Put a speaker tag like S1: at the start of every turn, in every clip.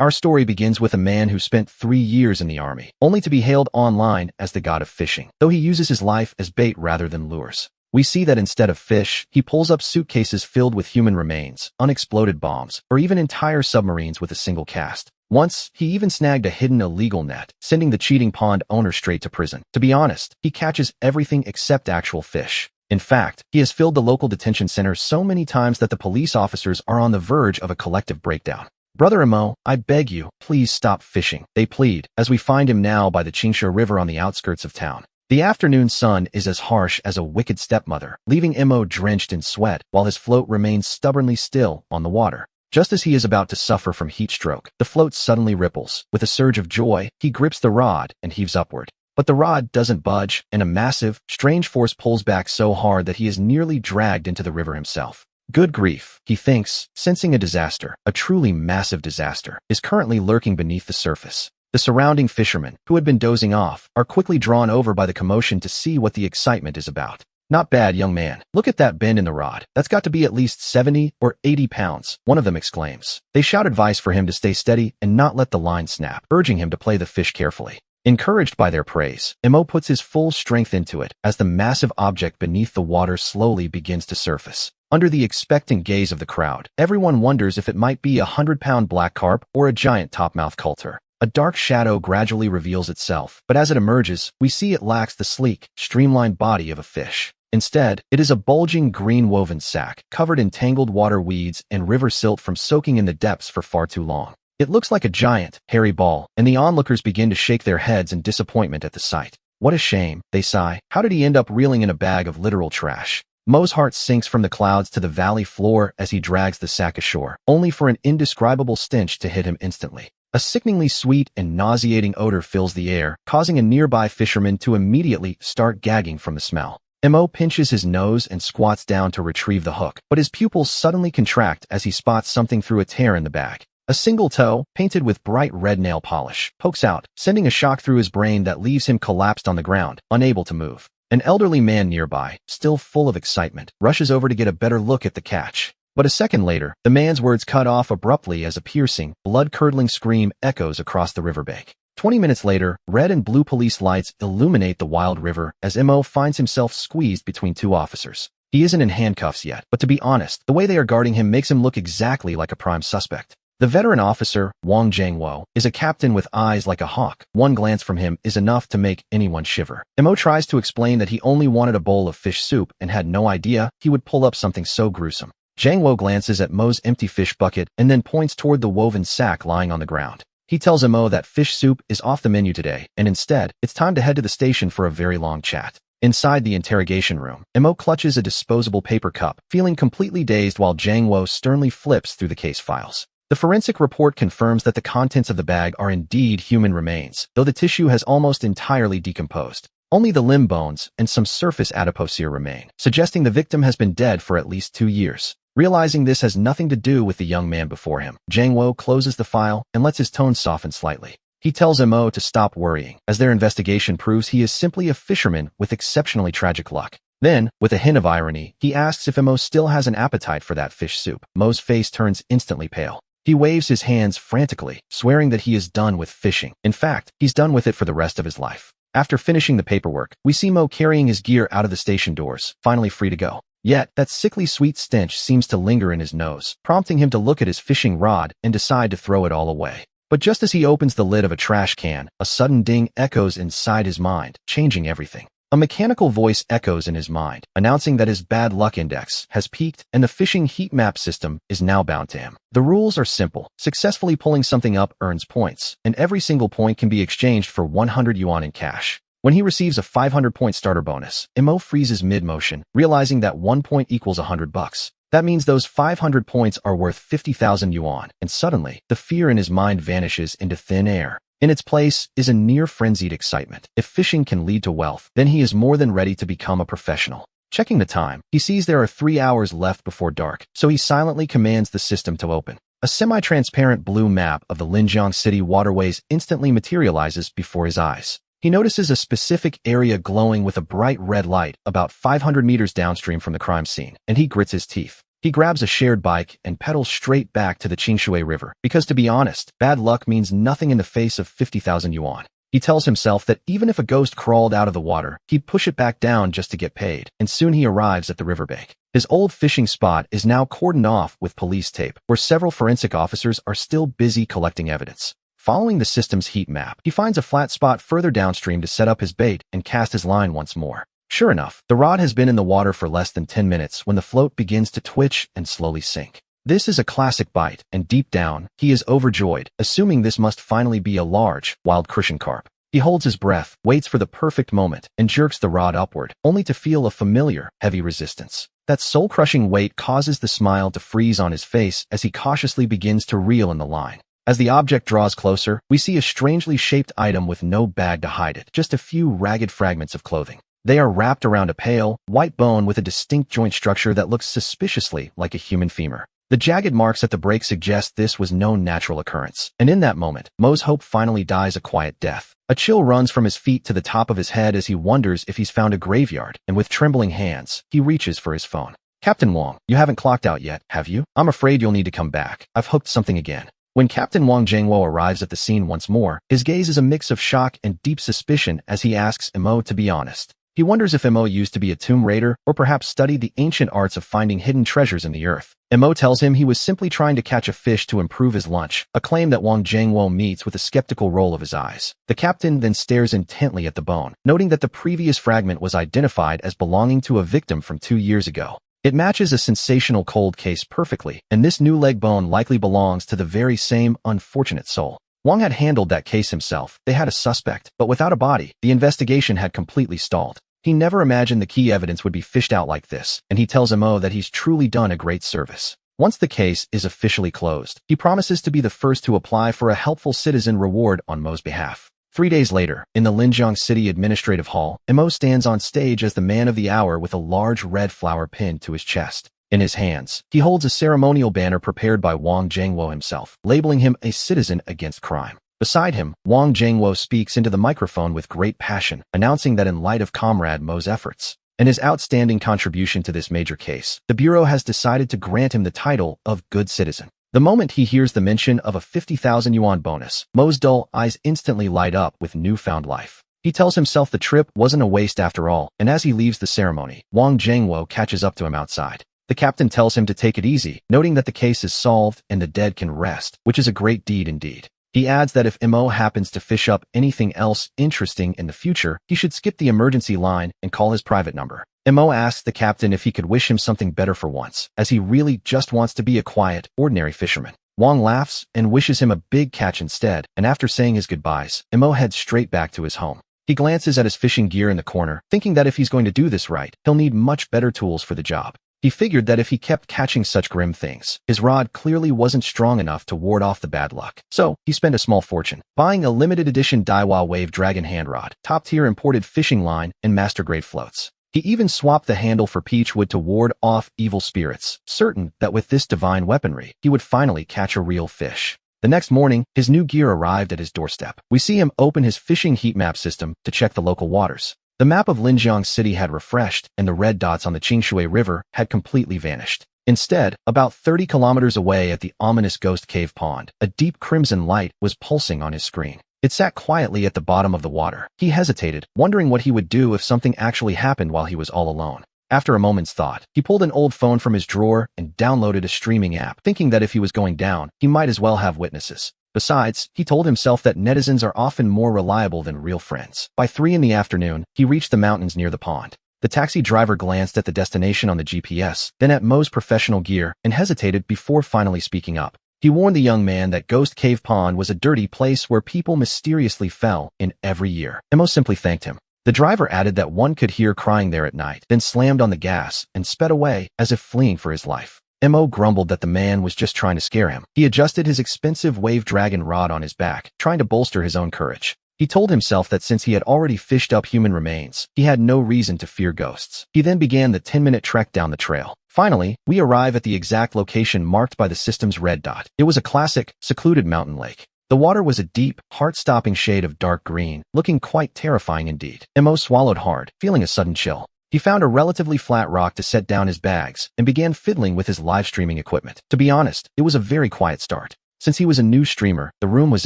S1: Our story begins with a man who spent 3 years in the army, only to be hailed online as the god of fishing, though he uses his life as bait rather than lures. We see that instead of fish, he pulls up suitcases filled with human remains, unexploded bombs, or even entire submarines with a single cast. Once, he even snagged a hidden illegal net, sending the cheating pond owner straight to prison. To be honest, he catches everything except actual fish. In fact, he has filled the local detention center so many times that the police officers are on the verge of a collective breakdown. "Brother Imo, I beg you, please stop fishing," they plead, as we find him now by the Qingsha River on the outskirts of town. The afternoon sun is as harsh as a wicked stepmother, leaving Imo drenched in sweat, while his float remains stubbornly still on the water. Just as he is about to suffer from heat stroke, the float suddenly ripples. With a surge of joy, he grips the rod and heaves upward. But the rod doesn't budge, and a massive, strange force pulls back so hard that he is nearly dragged into the river himself. Good grief, he thinks, sensing a disaster, a truly massive disaster, is currently lurking beneath the surface. The surrounding fishermen, who had been dozing off, are quickly drawn over by the commotion to see what the excitement is about. "Not bad, young man. Look at that bend in the rod. That's got to be at least 70 or 80 pounds, one of them exclaims. They shout advice for him to stay steady and not let the line snap, urging him to play the fish carefully. Encouraged by their praise, Imo puts his full strength into it as the massive object beneath the water slowly begins to surface. Under the expectant gaze of the crowd, everyone wonders if it might be a 100-pound black carp or a giant topmouth coulter. A dark shadow gradually reveals itself, but as it emerges, we see it lacks the sleek, streamlined body of a fish. Instead, it is a bulging green woven sack, covered in tangled water weeds and river silt from soaking in the depths for far too long. It looks like a giant, hairy ball, and the onlookers begin to shake their heads in disappointment at the sight. "What a shame," they sigh. "How did he end up reeling in a bag of literal trash?" Mo's heart sinks from the clouds to the valley floor as he drags the sack ashore, only for an indescribable stench to hit him instantly. A sickeningly sweet and nauseating odor fills the air, causing a nearby fisherman to immediately start gagging from the smell. Mo pinches his nose and squats down to retrieve the hook, but his pupils suddenly contract as he spots something through a tear in the bag. A single toe, painted with bright red nail polish, pokes out, sending a shock through his brain that leaves him collapsed on the ground, unable to move. An elderly man nearby, still full of excitement, rushes over to get a better look at the catch. But a second later, the man's words cut off abruptly as a piercing, blood-curdling scream echoes across the riverbank. 20 minutes later, red and blue police lights illuminate the wild river as Mo finds himself squeezed between two officers. He isn't in handcuffs yet, but to be honest, the way they are guarding him makes him look exactly like a prime suspect. The veteran officer, Wang Jiangwo, is a captain with eyes like a hawk. One glance from him is enough to make anyone shiver. Mo tries to explain that he only wanted a bowl of fish soup and had no idea he would pull up something so gruesome. Jiangwo glances at Mo's empty fish bucket and then points toward the woven sack lying on the ground. He tells Mo that fish soup is off the menu today, and instead, it's time to head to the station for a very long chat. Inside the interrogation room, Mo clutches a disposable paper cup, feeling completely dazed while Jiangwo sternly flips through the case files. The forensic report confirms that the contents of the bag are indeed human remains, though the tissue has almost entirely decomposed. Only the limb bones and some surface adipocere remain, suggesting the victim has been dead for at least 2 years. Realizing this has nothing to do with the young man before him, Jiangwo closes the file and lets his tone soften slightly. He tells Mo to stop worrying, as their investigation proves he is simply a fisherman with exceptionally tragic luck. Then, with a hint of irony, he asks if Mo still has an appetite for that fish soup. Mo's face turns instantly pale. He waves his hands frantically, swearing that he is done with fishing. In fact, he's done with it for the rest of his life. After finishing the paperwork, we see Mo carrying his gear out of the station doors, finally free to go. Yet, that sickly sweet stench seems to linger in his nose, prompting him to look at his fishing rod and decide to throw it all away. But just as he opens the lid of a trash can, a sudden ding echoes inside his mind, changing everything. A mechanical voice echoes in his mind, announcing that his bad luck index has peaked and the fishing heat map system is now bound to him. The rules are simple. Successfully pulling something up earns points, and every single point can be exchanged for 100 yuan in cash. When he receives a 500-point starter bonus, Mo freezes mid-motion, realizing that 1 point equals $100. That means those 500 points are worth 50,000 yuan, and suddenly, the fear in his mind vanishes into thin air. In its place is a near-frenzied excitement. If fishing can lead to wealth, then he is more than ready to become a professional. Checking the time, he sees there are 3 hours left before dark, so he silently commands the system to open. A semi-transparent blue map of the Linjiang City waterways instantly materializes before his eyes. He notices a specific area glowing with a bright red light about 500 meters downstream from the crime scene, and he grits his teeth. He grabs a shared bike and pedals straight back to the Qingshui River, because to be honest, bad luck means nothing in the face of 50,000 yuan. He tells himself that even if a ghost crawled out of the water, he'd push it back down just to get paid, and soon he arrives at the riverbank. His old fishing spot is now cordoned off with police tape, where several forensic officers are still busy collecting evidence. Following the system's heat map, he finds a flat spot further downstream to set up his bait and cast his line once more. Sure enough, the rod has been in the water for less than 10 minutes when the float begins to twitch and slowly sink. This is a classic bite, and deep down, he is overjoyed, assuming this must finally be a large, wild crucian carp. He holds his breath, waits for the perfect moment, and jerks the rod upward, only to feel a familiar, heavy resistance. That soul-crushing weight causes the smile to freeze on his face as he cautiously begins to reel in the line. As the object draws closer, we see a strangely shaped item with no bag to hide it, just a few ragged fragments of clothing. They are wrapped around a pale, white bone with a distinct joint structure that looks suspiciously like a human femur. The jagged marks at the break suggest this was no natural occurrence, and in that moment, Mo's hope finally dies a quiet death. A chill runs from his feet to the top of his head as he wonders if he's found a graveyard, and with trembling hands, he reaches for his phone. "Captain Wong, you haven't clocked out yet, have you? I'm afraid you'll need to come back. I've hooked something again." When Captain Wang Jingwo arrives at the scene once more, his gaze is a mix of shock and deep suspicion as he asks Mo to be honest. He wonders if Mo used to be a tomb raider or perhaps studied the ancient arts of finding hidden treasures in the earth. Mo tells him he was simply trying to catch a fish to improve his lunch, a claim that Wang Jingwo meets with a skeptical roll of his eyes. The captain then stares intently at the bone, noting that the previous fragment was identified as belonging to a victim from 2 years ago. It matches a sensational cold case perfectly, and this new leg bone likely belongs to the very same unfortunate soul. Wang had handled that case himself. They had a suspect, but without a body, the investigation had completely stalled. He never imagined the key evidence would be fished out like this, and he tells Mo that he's truly done a great service. Once the case is officially closed, he promises to be the first to apply for a helpful citizen reward on Mo's behalf. 3 days later, in the Linjiang City Administrative Hall, Mo stands on stage as the man of the hour with a large red flower pinned to his chest. In his hands, he holds a ceremonial banner prepared by Wang Jingwo himself, labeling him a citizen against crime. Beside him, Wang Jingwo speaks into the microphone with great passion, announcing that in light of Comrade Mo's efforts and his outstanding contribution to this major case, the Bureau has decided to grant him the title of Good Citizen. The moment he hears the mention of a 50,000 yuan bonus, Mo's dull eyes instantly light up with newfound life. He tells himself the trip wasn't a waste after all, and as he leaves the ceremony, Wang Jingwo catches up to him outside. The captain tells him to take it easy, noting that the case is solved and the dead can rest, which is a great deed indeed. He adds that if Mo happens to fish up anything else interesting in the future, he should skip the emergency line and call his private number. Mo asks the captain if he could wish him something better for once, as he really just wants to be a quiet, ordinary fisherman. Wang laughs and wishes him a big catch instead, and after saying his goodbyes, Mo heads straight back to his home. He glances at his fishing gear in the corner, thinking that if he's going to do this right, he'll need much better tools for the job. He figured that if he kept catching such grim things, his rod clearly wasn't strong enough to ward off the bad luck. So, he spent a small fortune, buying a limited edition Daiwa Wave Dragon hand rod, top-tier imported fishing line, and master-grade floats. He even swapped the handle for peach wood to ward off evil spirits, certain that with this divine weaponry, he would finally catch a real fish. The next morning, his new gear arrived at his doorstep. We see him open his fishing heat map system to check the local waters. The map of Linjiang City had refreshed, and the red dots on the Qingshui River had completely vanished. Instead, about 30 kilometers away at the ominous Ghost Cave Pond, a deep crimson light was pulsing on his screen. It sat quietly at the bottom of the water. He hesitated, wondering what he would do if something actually happened while he was all alone. After a moment's thought, he pulled an old phone from his drawer and downloaded a streaming app, thinking that if he was going down, he might as well have witnesses. Besides, he told himself that netizens are often more reliable than real friends. By 3 in the afternoon, he reached the mountains near the pond. The taxi driver glanced at the destination on the GPS, then at Mo's professional gear, and hesitated before finally speaking up. He warned the young man that Ghost Cave Pond was a dirty place where people mysteriously fell in every year. Mo simply thanked him. The driver added that one could hear crying there at night, then slammed on the gas and sped away as if fleeing for his life. Mo grumbled that the man was just trying to scare him. He adjusted his expensive Wave Dragon rod on his back, trying to bolster his own courage. He told himself that since he had already fished up human remains, he had no reason to fear ghosts. He then began the 10-minute trek down the trail. Finally, we arrive at the exact location marked by the system's red dot. It was a classic, secluded mountain lake. The water was a deep, heart-stopping shade of dark green, looking quite terrifying indeed. Mo swallowed hard, feeling a sudden chill. He found a relatively flat rock to set down his bags and began fiddling with his live streaming equipment. To be honest, it was a very quiet start. Since he was a new streamer, the room was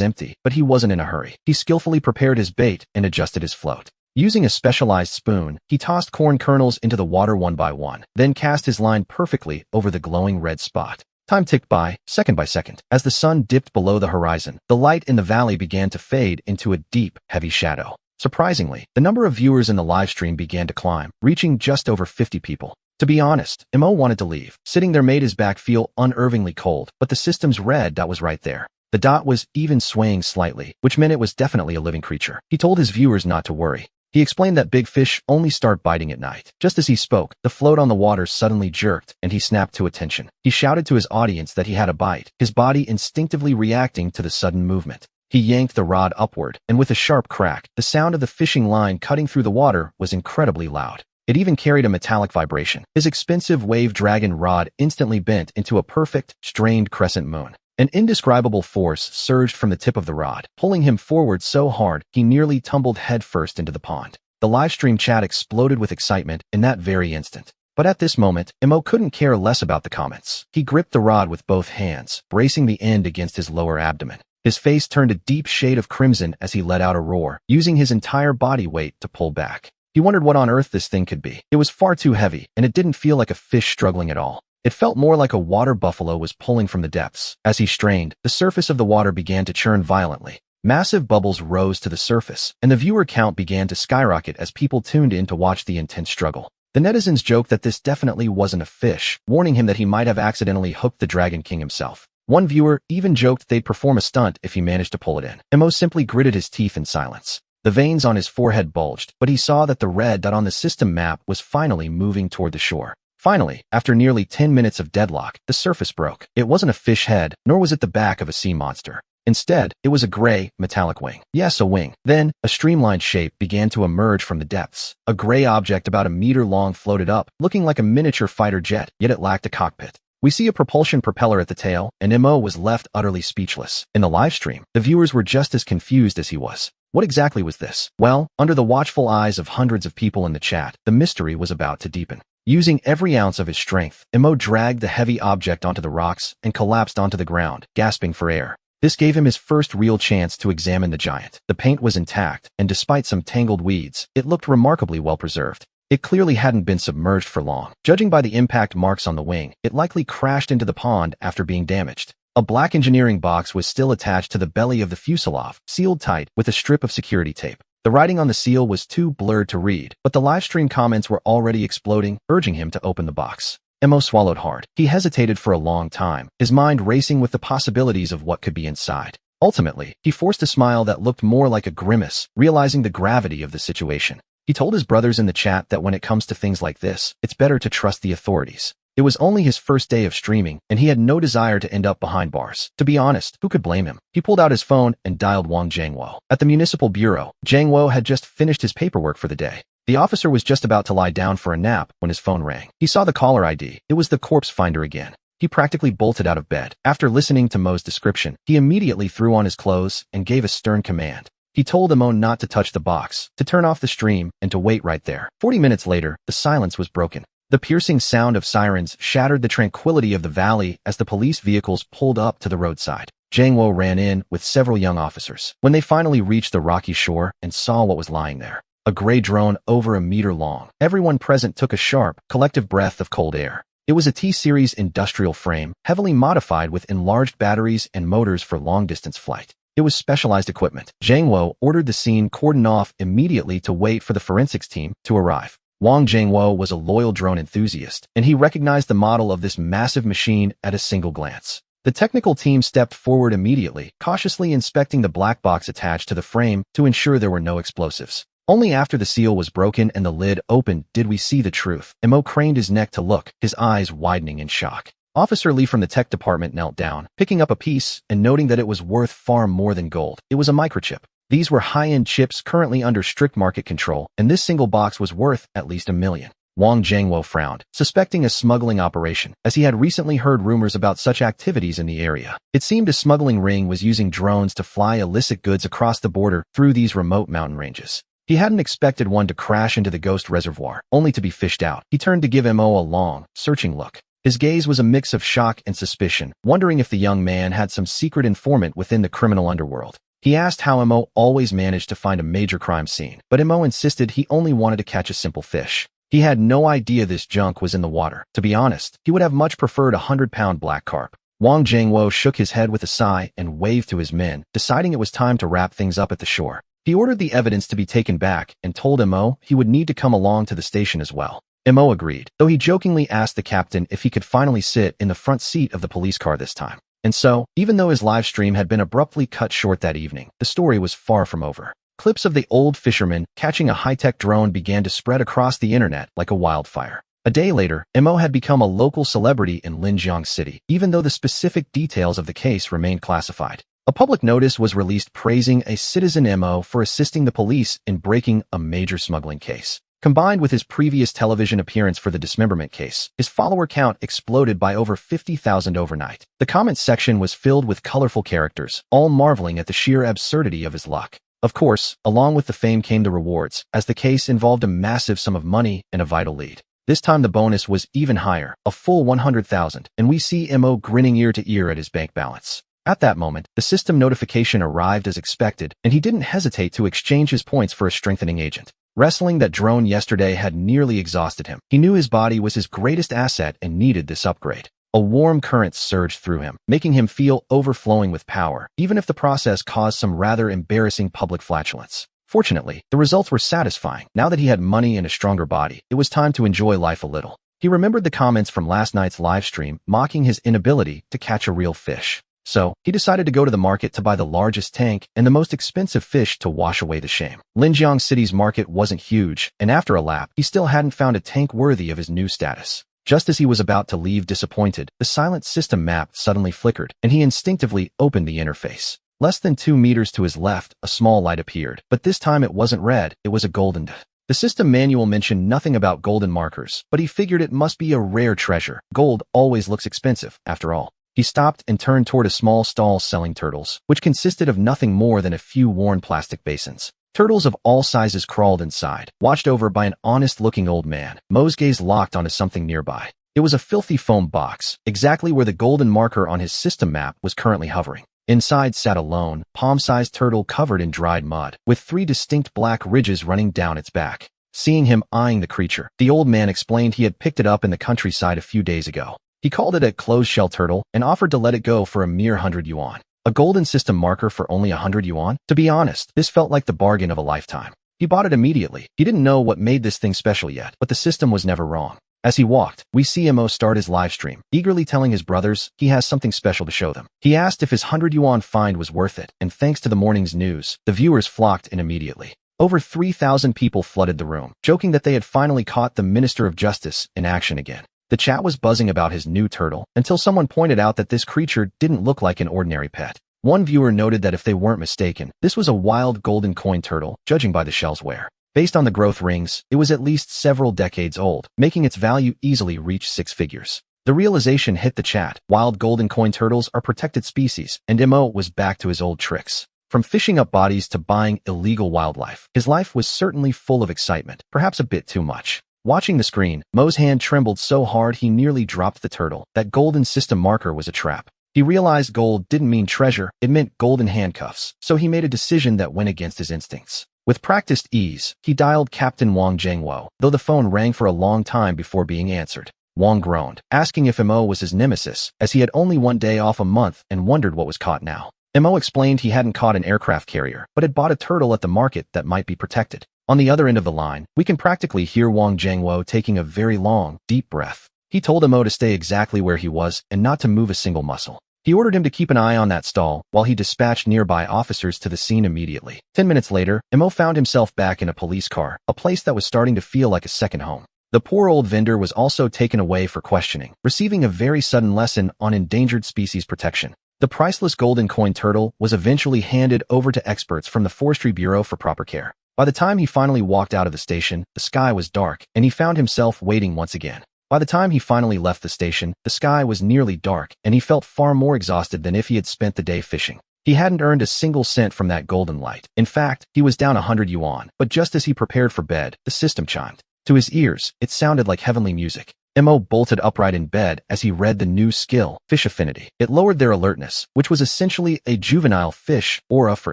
S1: empty, but he wasn't in a hurry. He skillfully prepared his bait and adjusted his float. Using a specialized spoon, he tossed corn kernels into the water one by one, then cast his line perfectly over the glowing red spot. Time ticked by second. As the sun dipped below the horizon, the light in the valley began to fade into a deep, heavy shadow. Surprisingly, the number of viewers in the livestream began to climb, reaching just over 50 people. To be honest, Mo wanted to leave. Sitting there made his back feel unnervingly cold, but the system's red dot was right there. The dot was even swaying slightly, which meant it was definitely a living creature. He told his viewers not to worry. He explained that big fish only start biting at night. Just as he spoke, the float on the water suddenly jerked, and he snapped to attention. He shouted to his audience that he had a bite, his body instinctively reacting to the sudden movement. He yanked the rod upward, and with a sharp crack, the sound of the fishing line cutting through the water was incredibly loud. It even carried a metallic vibration. His expensive wave dragon rod instantly bent into a perfect, strained crescent moon. An indescribable force surged from the tip of the rod, pulling him forward so hard he nearly tumbled headfirst into the pond. The livestream chat exploded with excitement in that very instant. But at this moment, Mo couldn't care less about the comments. He gripped the rod with both hands, bracing the end against his lower abdomen. His face turned a deep shade of crimson as he let out a roar, using his entire body weight to pull back. He wondered what on earth this thing could be. It was far too heavy, and it didn't feel like a fish struggling at all. It felt more like a water buffalo was pulling from the depths. As he strained, the surface of the water began to churn violently. Massive bubbles rose to the surface, and the viewer count began to skyrocket as people tuned in to watch the intense struggle. The netizens joked that this definitely wasn't a fish, warning him that he might have accidentally hooked the Dragon King himself. One viewer even joked they'd perform a stunt if he managed to pull it in. Mo simply gritted his teeth in silence. The veins on his forehead bulged, but he saw that the red dot on the system map was finally moving toward the shore. Finally, after nearly 10 minutes of deadlock, the surface broke. It wasn't a fish head, nor was it the back of a sea monster. Instead, it was a gray, metallic wing. Yes, a wing. Then, a streamlined shape began to emerge from the depths. A gray object about a meter long floated up, looking like a miniature fighter jet, yet it lacked a cockpit. We see a propulsion propeller at the tail, and Mo was left utterly speechless. In the livestream, the viewers were just as confused as he was. What exactly was this? Well, under the watchful eyes of hundreds of people in the chat, the mystery was about to deepen. Using every ounce of his strength, Mo dragged the heavy object onto the rocks and collapsed onto the ground, gasping for air. This gave him his first real chance to examine the giant. The paint was intact, and despite some tangled weeds, it looked remarkably well preserved. It clearly hadn't been submerged for long. Judging by the impact marks on the wing, it likely crashed into the pond after being damaged. A black engineering box was still attached to the belly of the fuselage, sealed tight with a strip of security tape. The writing on the seal was too blurred to read, but the livestream comments were already exploding, urging him to open the box. Mo swallowed hard. He hesitated for a long time, his mind racing with the possibilities of what could be inside. Ultimately, he forced a smile that looked more like a grimace, realizing the gravity of the situation. He told his brothers in the chat that when it comes to things like this, it's better to trust the authorities. It was only his first day of streaming, and he had no desire to end up behind bars. To be honest, who could blame him? He pulled out his phone and dialed Wang Jiangwo. At the municipal bureau, Jiangwo had just finished his paperwork for the day. The officer was just about to lie down for a nap when his phone rang. He saw the caller ID. It was the corpse finder again. He practically bolted out of bed. After listening to Mo's description, he immediately threw on his clothes and gave a stern command. He told Mo not to touch the box, to turn off the stream, and to wait right there. 40 minutes later, the silence was broken. The piercing sound of sirens shattered the tranquility of the valley as the police vehicles pulled up to the roadside. Jiangwo ran in with several young officers. When they finally reached the rocky shore and saw what was lying there, a gray drone over a meter long, everyone present took a sharp, collective breath of cold air. It was a T-series industrial frame, heavily modified with enlarged batteries and motors for long-distance flight. It was specialized equipment. Jiangwo ordered the scene cordoned off immediately to wait for the forensics team to arrive. Wang Jiangwo was a loyal drone enthusiast, and he recognized the model of this massive machine at a single glance. The technical team stepped forward immediately, cautiously inspecting the black box attached to the frame to ensure there were no explosives. Only after the seal was broken and the lid opened did we see the truth. Mo craned his neck to look, his eyes widening in shock. Officer Lee from the tech department knelt down, picking up a piece and noting that it was worth far more than gold. It was a microchip. These were high-end chips currently under strict market control, and this single box was worth at least $1 million. Wang Jiangwo frowned, suspecting a smuggling operation, as he had recently heard rumors about such activities in the area. It seemed a smuggling ring was using drones to fly illicit goods across the border through these remote mountain ranges. He hadn't expected one to crash into the ghost reservoir, only to be fished out. He turned to give Mo a long, searching look. His gaze was a mix of shock and suspicion, wondering if the young man had some secret informant within the criminal underworld. He asked how Mo always managed to find a major crime scene, but Mo insisted he only wanted to catch a simple fish. He had no idea this junk was in the water. To be honest, he would have much preferred a 100-pound black carp. Wang Jingwo shook his head with a sigh and waved to his men, deciding it was time to wrap things up at the shore. He ordered the evidence to be taken back and told Mo he would need to come along to the station as well. Mo agreed, though he jokingly asked the captain if he could finally sit in the front seat of the police car this time. And so, even though his live stream had been abruptly cut short that evening, the story was far from over. Clips of the old fisherman catching a high-tech drone began to spread across the internet like a wildfire. A day later, Mo had become a local celebrity in Linjiang City, even though the specific details of the case remained classified. A public notice was released praising a citizen Mo for assisting the police in breaking a major smuggling case. Combined with his previous television appearance for the dismemberment case, his follower count exploded by over 50,000 overnight. The comments section was filled with colorful characters, all marveling at the sheer absurdity of his luck. Of course, along with the fame came the rewards, as the case involved a massive sum of money and a vital lead. This time the bonus was even higher, a full 100,000, and we see Mo grinning ear to ear at his bank balance. At that moment, the system notification arrived as expected, and he didn't hesitate to exchange his points for a strengthening agent. Wrestling that drone yesterday had nearly exhausted him. He knew his body was his greatest asset and needed this upgrade. A warm current surged through him, making him feel overflowing with power, even if the process caused some rather embarrassing public flatulence. Fortunately, the results were satisfying. Now that he had money and a stronger body, it was time to enjoy life a little. He remembered the comments from last night's live stream mocking his inability to catch a real fish. So, he decided to go to the market to buy the largest tank and the most expensive fish to wash away the shame. Linjiang City's market wasn't huge, and after a lap, he still hadn't found a tank worthy of his new status. Just as he was about to leave disappointed, the silent system map suddenly flickered, and he instinctively opened the interface. Less than 2 meters to his left, a small light appeared, but this time it wasn't red, it was a golden. The system manual mentioned nothing about golden markers, but he figured it must be a rare treasure. Gold always looks expensive, after all. He stopped and turned toward a small stall selling turtles, which consisted of nothing more than a few worn plastic basins. Turtles of all sizes crawled inside, watched over by an honest-looking old man. Mo's gaze locked onto something nearby. It was a filthy foam box, exactly where the golden marker on his system map was currently hovering. Inside sat a lone, palm-sized turtle covered in dried mud, with 3 distinct black ridges running down its back. Seeing him eyeing the creature, the old man explained he had picked it up in the countryside a few days ago. He called it a closed-shell turtle and offered to let it go for a mere 100 yuan. A golden system marker for only 100 yuan? To be honest, this felt like the bargain of a lifetime. He bought it immediately. He didn't know what made this thing special yet, but the system was never wrong. As he walked, we see Mo start his live stream, eagerly telling his brothers he has something special to show them. He asked if his 100 yuan find was worth it, and thanks to the morning's news, the viewers flocked in immediately. Over 3,000 people flooded the room, joking that they had finally caught the Minister of Justice in action again. The chat was buzzing about his new turtle, until someone pointed out that this creature didn't look like an ordinary pet. One viewer noted that if they weren't mistaken, this was a wild golden coin turtle, judging by the shell's wear. Based on the growth rings, it was at least several decades old, making its value easily reach 6 figures. The realization hit the chat. Wild golden coin turtles are protected species, and Mo was back to his old tricks. From fishing up bodies to buying illegal wildlife, his life was certainly full of excitement, perhaps a bit too much. Watching the screen, Mo's hand trembled so hard he nearly dropped the turtle. That golden system marker was a trap. He realized gold didn't mean treasure, it meant golden handcuffs, so he made a decision that went against his instincts. With practiced ease, he dialed Captain Wang Jingwo, though the phone rang for a long time before being answered. Wang groaned, asking if Mo was his nemesis, as he had only 1 day off a month and wondered what was caught now. Mo explained he hadn't caught an aircraft carrier, but had bought a turtle at the market that might be protected. On the other end of the line, we can practically hear Wang Jingwo taking a very long, deep breath. He told Mo to stay exactly where he was and not to move a single muscle. He ordered him to keep an eye on that stall, while he dispatched nearby officers to the scene immediately. 10 minutes later, Mo found himself back in a police car, a place that was starting to feel like a second home. The poor old vendor was also taken away for questioning, receiving a very sudden lesson on endangered species protection. The priceless golden coin turtle was eventually handed over to experts from the Forestry Bureau for proper care. By the time he finally walked out of the station, the sky was dark, and he found himself waiting once again. By the time he finally left the station, the sky was nearly dark, and he felt far more exhausted than if he had spent the day fishing. He hadn't earned a single cent from that golden light. In fact, he was down 100 yuan, but just as he prepared for bed, the system chimed. To his ears, it sounded like heavenly music. Mo bolted upright in bed as he read the new skill, Fish Affinity. It lowered their alertness, which was essentially a juvenile fish aura for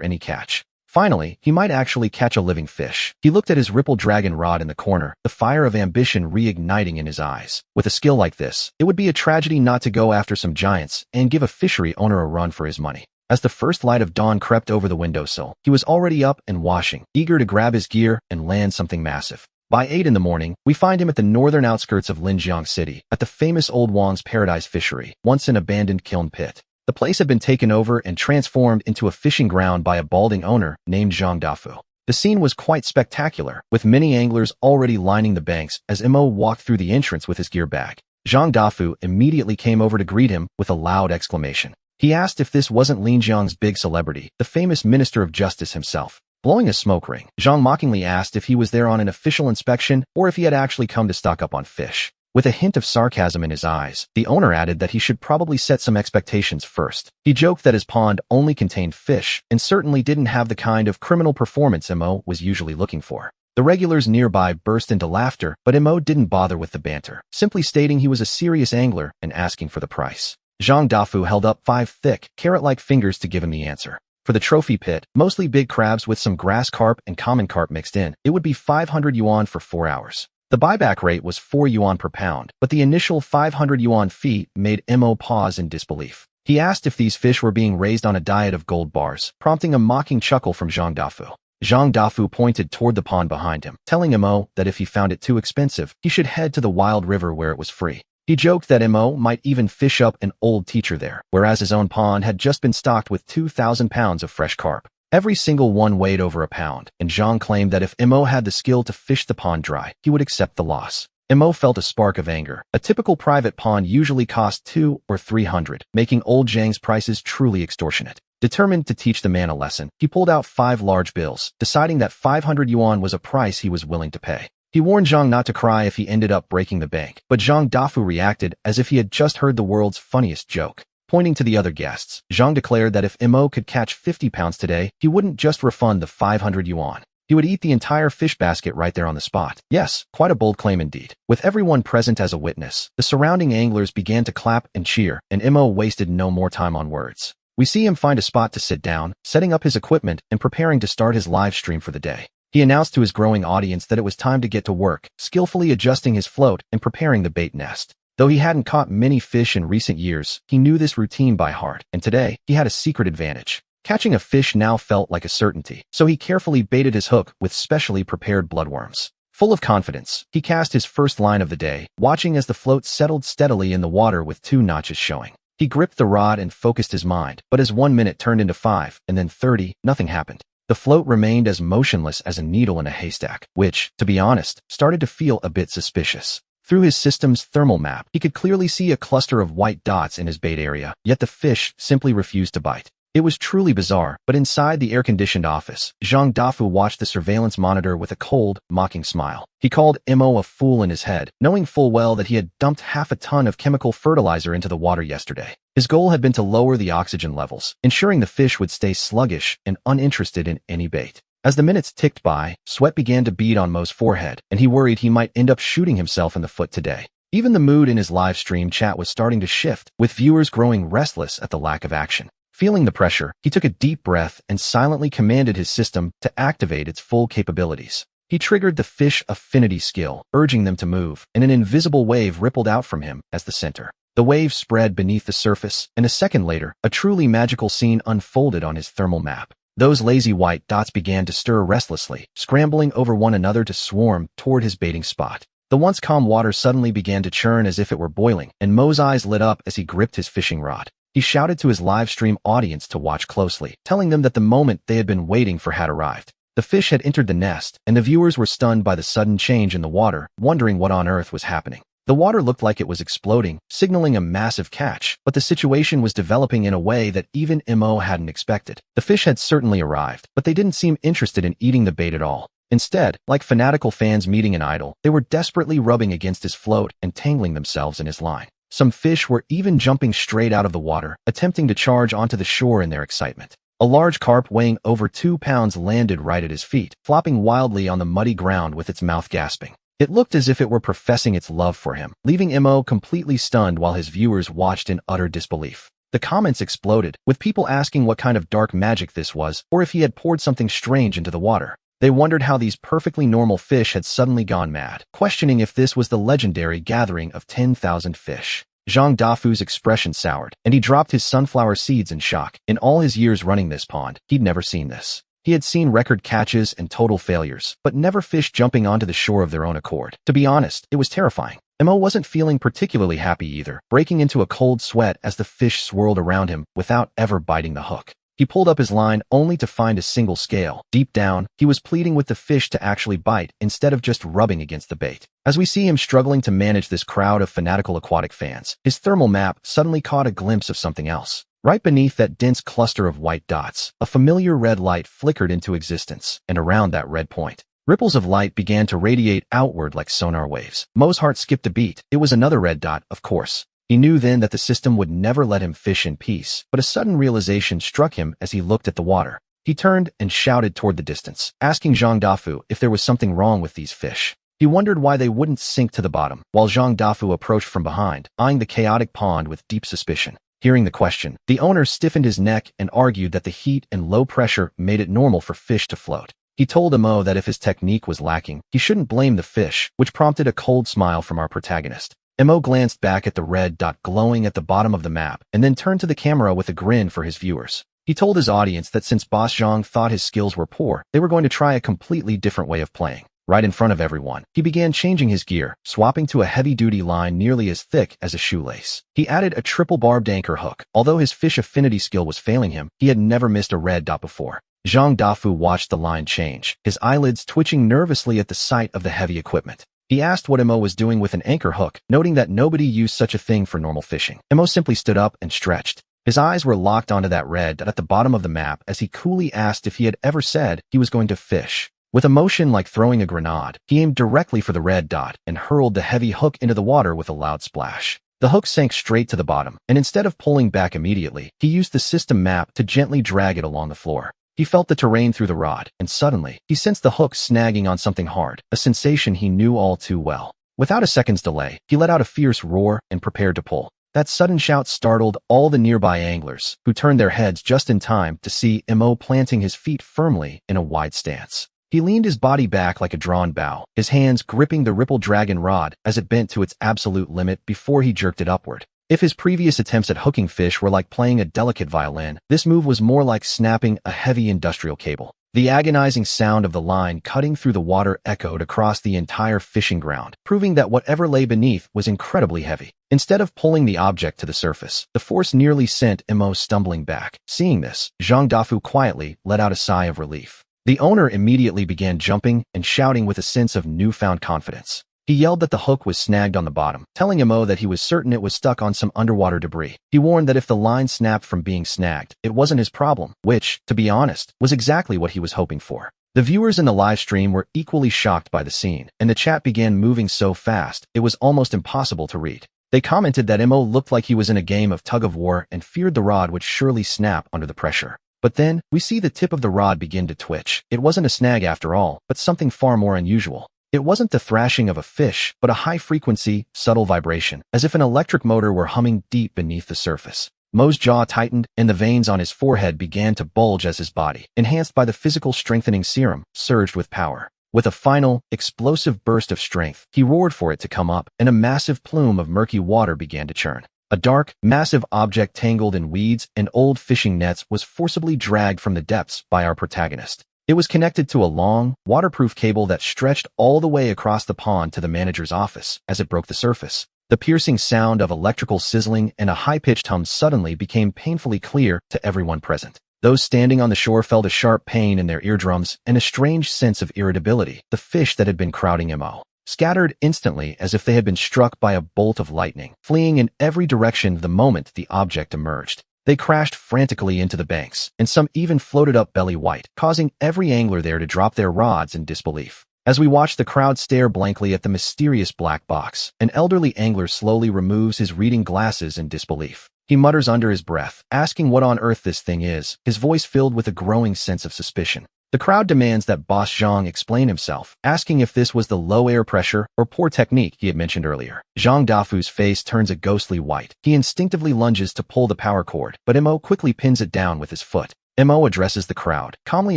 S1: any catch. Finally, he might actually catch a living fish. He looked at his ripple dragon rod in the corner, the fire of ambition reigniting in his eyes. With a skill like this, it would be a tragedy not to go after some giants and give a fishery owner a run for his money. As the first light of dawn crept over the windowsill, he was already up and washing, eager to grab his gear and land something massive. By 8 in the morning, we find him at the northern outskirts of Linjiang City, at the famous Old Wang's Paradise Fishery, once an abandoned kiln pit. The place had been taken over and transformed into a fishing ground by a balding owner named Zhang Dafu. The scene was quite spectacular, with many anglers already lining the banks as Mo walked through the entrance with his gear bag. Zhang Dafu immediately came over to greet him with a loud exclamation. He asked if this wasn't Linjiang's big celebrity, the famous Minister of Justice himself. Blowing a smoke ring, Zhang mockingly asked if he was there on an official inspection or if he had actually come to stock up on fish. With a hint of sarcasm in his eyes, the owner added that he should probably set some expectations first. He joked that his pond only contained fish and certainly didn't have the kind of criminal performance Mo was usually looking for. The regulars nearby burst into laughter, but Mo didn't bother with the banter, simply stating he was a serious angler and asking for the price. Zhang Dafu held up 5 thick, carrot-like fingers to give him the answer. For the trophy pit, mostly big crabs with some grass carp and common carp mixed in, it would be 500 yuan for 4 hours. The buyback rate was 4 yuan per pound, but the initial 500 yuan fee made Mo pause in disbelief. He asked if these fish were being raised on a diet of gold bars, prompting a mocking chuckle from Zhang Dafu. Zhang Dafu pointed toward the pond behind him, telling Mo that if he found it too expensive, he should head to the wild river where it was free. He joked that Mo might even fish up an old teacher there, whereas his own pond had just been stocked with 2,000 pounds of fresh carp. Every single one weighed over a pound, and Zhang claimed that if Mo had the skill to fish the pond dry, he would accept the loss. Mo felt a spark of anger. A typical private pond usually cost 200 or 300, making old Zhang's prices truly extortionate. Determined to teach the man a lesson, he pulled out 5 large bills, deciding that 500 yuan was a price he was willing to pay. He warned Zhang not to cry if he ended up breaking the bank, but Zhang Dafu reacted as if he had just heard the world's funniest joke. Pointing to the other guests, Zhang declared that if Mo could catch 50 pounds today, he wouldn't just refund the 500 yuan. He would eat the entire fish basket right there on the spot. Yes, quite a bold claim indeed. With everyone present as a witness, the surrounding anglers began to clap and cheer, and Mo wasted no more time on words. We see him find a spot to sit down, setting up his equipment, and preparing to start his live stream for the day. He announced to his growing audience that it was time to get to work, skillfully adjusting his float and preparing the bait nest. Though he hadn't caught many fish in recent years, he knew this routine by heart, and today, he had a secret advantage. Catching a fish now felt like a certainty, so he carefully baited his hook with specially prepared bloodworms. Full of confidence, he cast his first line of the day, watching as the float settled steadily in the water with 2 notches showing. He gripped the rod and focused his mind, but as 1 minute turned into 5, and then 30, nothing happened. The float remained as motionless as a needle in a haystack, which, to be honest, started to feel a bit suspicious. Through his system's thermal map, he could clearly see a cluster of white dots in his bait area, yet the fish simply refused to bite. It was truly bizarre, but inside the air-conditioned office, Zhang Dafu watched the surveillance monitor with a cold, mocking smile. He called Mo a fool in his head, knowing full well that he had dumped half a ton of chemical fertilizer into the water yesterday. His goal had been to lower the oxygen levels, ensuring the fish would stay sluggish and uninterested in any bait. As the minutes ticked by, sweat began to bead on Mo's forehead, and he worried he might end up shooting himself in the foot today. Even the mood in his live stream chat was starting to shift, with viewers growing restless at the lack of action. Feeling the pressure, he took a deep breath and silently commanded his system to activate its full capabilities. He triggered the fish affinity skill, urging them to move, and an invisible wave rippled out from him as the center. The wave spread beneath the surface, and a second later, a truly magical scene unfolded on his thermal map. Those lazy white dots began to stir restlessly, scrambling over one another to swarm toward his baiting spot. The once calm water suddenly began to churn as if it were boiling, and Mo's eyes lit up as he gripped his fishing rod. He shouted to his live stream audience to watch closely, telling them that the moment they had been waiting for had arrived. The fish had entered the nest, and the viewers were stunned by the sudden change in the water, wondering what on earth was happening. The water looked like it was exploding, signaling a massive catch, but the situation was developing in a way that even Mo hadn't expected. The fish had certainly arrived, but they didn't seem interested in eating the bait at all. Instead, like fanatical fans meeting an idol, they were desperately rubbing against his float and tangling themselves in his line. Some fish were even jumping straight out of the water, attempting to charge onto the shore in their excitement. A large carp weighing over 2 pounds landed right at his feet, flopping wildly on the muddy ground with its mouth gasping. It looked as if it were professing its love for him, leaving Mo completely stunned while his viewers watched in utter disbelief. The comments exploded, with people asking what kind of dark magic this was, or if he had poured something strange into the water. They wondered how these perfectly normal fish had suddenly gone mad, questioning if this was the legendary gathering of 10,000 fish. Zhang Dafu's expression soured, and he dropped his sunflower seeds in shock. In all his years running this pond, he'd never seen this. He had seen record catches and total failures, but never fish jumping onto the shore of their own accord. To be honest, it was terrifying. Mo wasn't feeling particularly happy either, breaking into a cold sweat as the fish swirled around him without ever biting the hook. He pulled up his line only to find a single scale. Deep down, he was pleading with the fish to actually bite instead of just rubbing against the bait. As we see him struggling to manage this crowd of fanatical aquatic fans, his thermal map suddenly caught a glimpse of something else. Right beneath that dense cluster of white dots, a familiar red light flickered into existence, and around that red point, ripples of light began to radiate outward like sonar waves. Mo's heart skipped a beat. It was another red dot, of course. He knew then that the system would never let him fish in peace, but a sudden realization struck him as he looked at the water. He turned and shouted toward the distance, asking Zhang Dafu if there was something wrong with these fish. He wondered why they wouldn't sink to the bottom, while Zhang Dafu approached from behind, eyeing the chaotic pond with deep suspicion. Hearing the question, the owner stiffened his neck and argued that the heat and low pressure made it normal for fish to float. He told Mo that if his technique was lacking, he shouldn't blame the fish, which prompted a cold smile from our protagonist. Mo glanced back at the red dot glowing at the bottom of the map, and then turned to the camera with a grin for his viewers. He told his audience that since Boss Zhang thought his skills were poor, they were going to try a completely different way of playing. Right in front of everyone, he began changing his gear, swapping to a heavy-duty line nearly as thick as a shoelace. He added a triple-barbed anchor hook. Although his fish affinity skill was failing him, he had never missed a red dot before. Zhang Dafu watched the line change, his eyelids twitching nervously at the sight of the heavy equipment. He asked what Mo was doing with an anchor hook, noting that nobody used such a thing for normal fishing. Mo simply stood up and stretched. His eyes were locked onto that red dot at the bottom of the map as he coolly asked if he had ever said he was going to fish. With a motion like throwing a grenade, he aimed directly for the red dot and hurled the heavy hook into the water with a loud splash. The hook sank straight to the bottom, and instead of pulling back immediately, he used the system map to gently drag it along the floor. He felt the terrain through the rod, and suddenly, he sensed the hook snagging on something hard, a sensation he knew all too well. Without a second's delay, he let out a fierce roar and prepared to pull. That sudden shout startled all the nearby anglers, who turned their heads just in time to see Mo planting his feet firmly in a wide stance. He leaned his body back like a drawn bow, his hands gripping the ripple dragon rod as it bent to its absolute limit before he jerked it upward. If his previous attempts at hooking fish were like playing a delicate violin, this move was more like snapping a heavy industrial cable. The agonizing sound of the line cutting through the water echoed across the entire fishing ground, proving that whatever lay beneath was incredibly heavy. Instead of pulling the object to the surface, the force nearly sent Mo stumbling back. Seeing this, Zhang Dafu quietly let out a sigh of relief. The owner immediately began jumping and shouting with a sense of newfound confidence. He yelled that the hook was snagged on the bottom, telling Mo that he was certain it was stuck on some underwater debris. He warned that if the line snapped from being snagged, it wasn't his problem, which, to be honest, was exactly what he was hoping for. The viewers in the live stream were equally shocked by the scene, and the chat began moving so fast, it was almost impossible to read. They commented that Mo looked like he was in a game of tug-of-war and feared the rod would surely snap under the pressure. But then, we see the tip of the rod begin to twitch. It wasn't a snag after all, but something far more unusual. It wasn't the thrashing of a fish, but a high-frequency, subtle vibration, as if an electric motor were humming deep beneath the surface. Mo's jaw tightened, and the veins on his forehead began to bulge as his body, enhanced by the physical strengthening serum, surged with power. With a final, explosive burst of strength, he roared for it to come up, and a massive plume of murky water began to churn. A dark, massive object tangled in weeds and old fishing nets was forcibly dragged from the depths by our protagonist. It was connected to a long, waterproof cable that stretched all the way across the pond to the manager's office. As it broke the surface, the piercing sound of electrical sizzling and a high-pitched hum suddenly became painfully clear to everyone present. Those standing on the shore felt a sharp pain in their eardrums and a strange sense of irritability. The fish that had been crowding Mo scattered instantly as if they had been struck by a bolt of lightning, fleeing in every direction the moment the object emerged. They crashed frantically into the banks, and some even floated up belly white, causing every angler there to drop their rods in disbelief. As we watch the crowd stare blankly at the mysterious black box, an elderly angler slowly removes his reading glasses in disbelief. He mutters under his breath, asking what on earth this thing is, his voice filled with a growing sense of suspicion. The crowd demands that Boss Zhang explain himself, asking if this was the low air pressure or poor technique he had mentioned earlier. Zhang Dafu's face turns a ghostly white. He instinctively lunges to pull the power cord, but Mo quickly pins it down with his foot. Mo addresses the crowd, calmly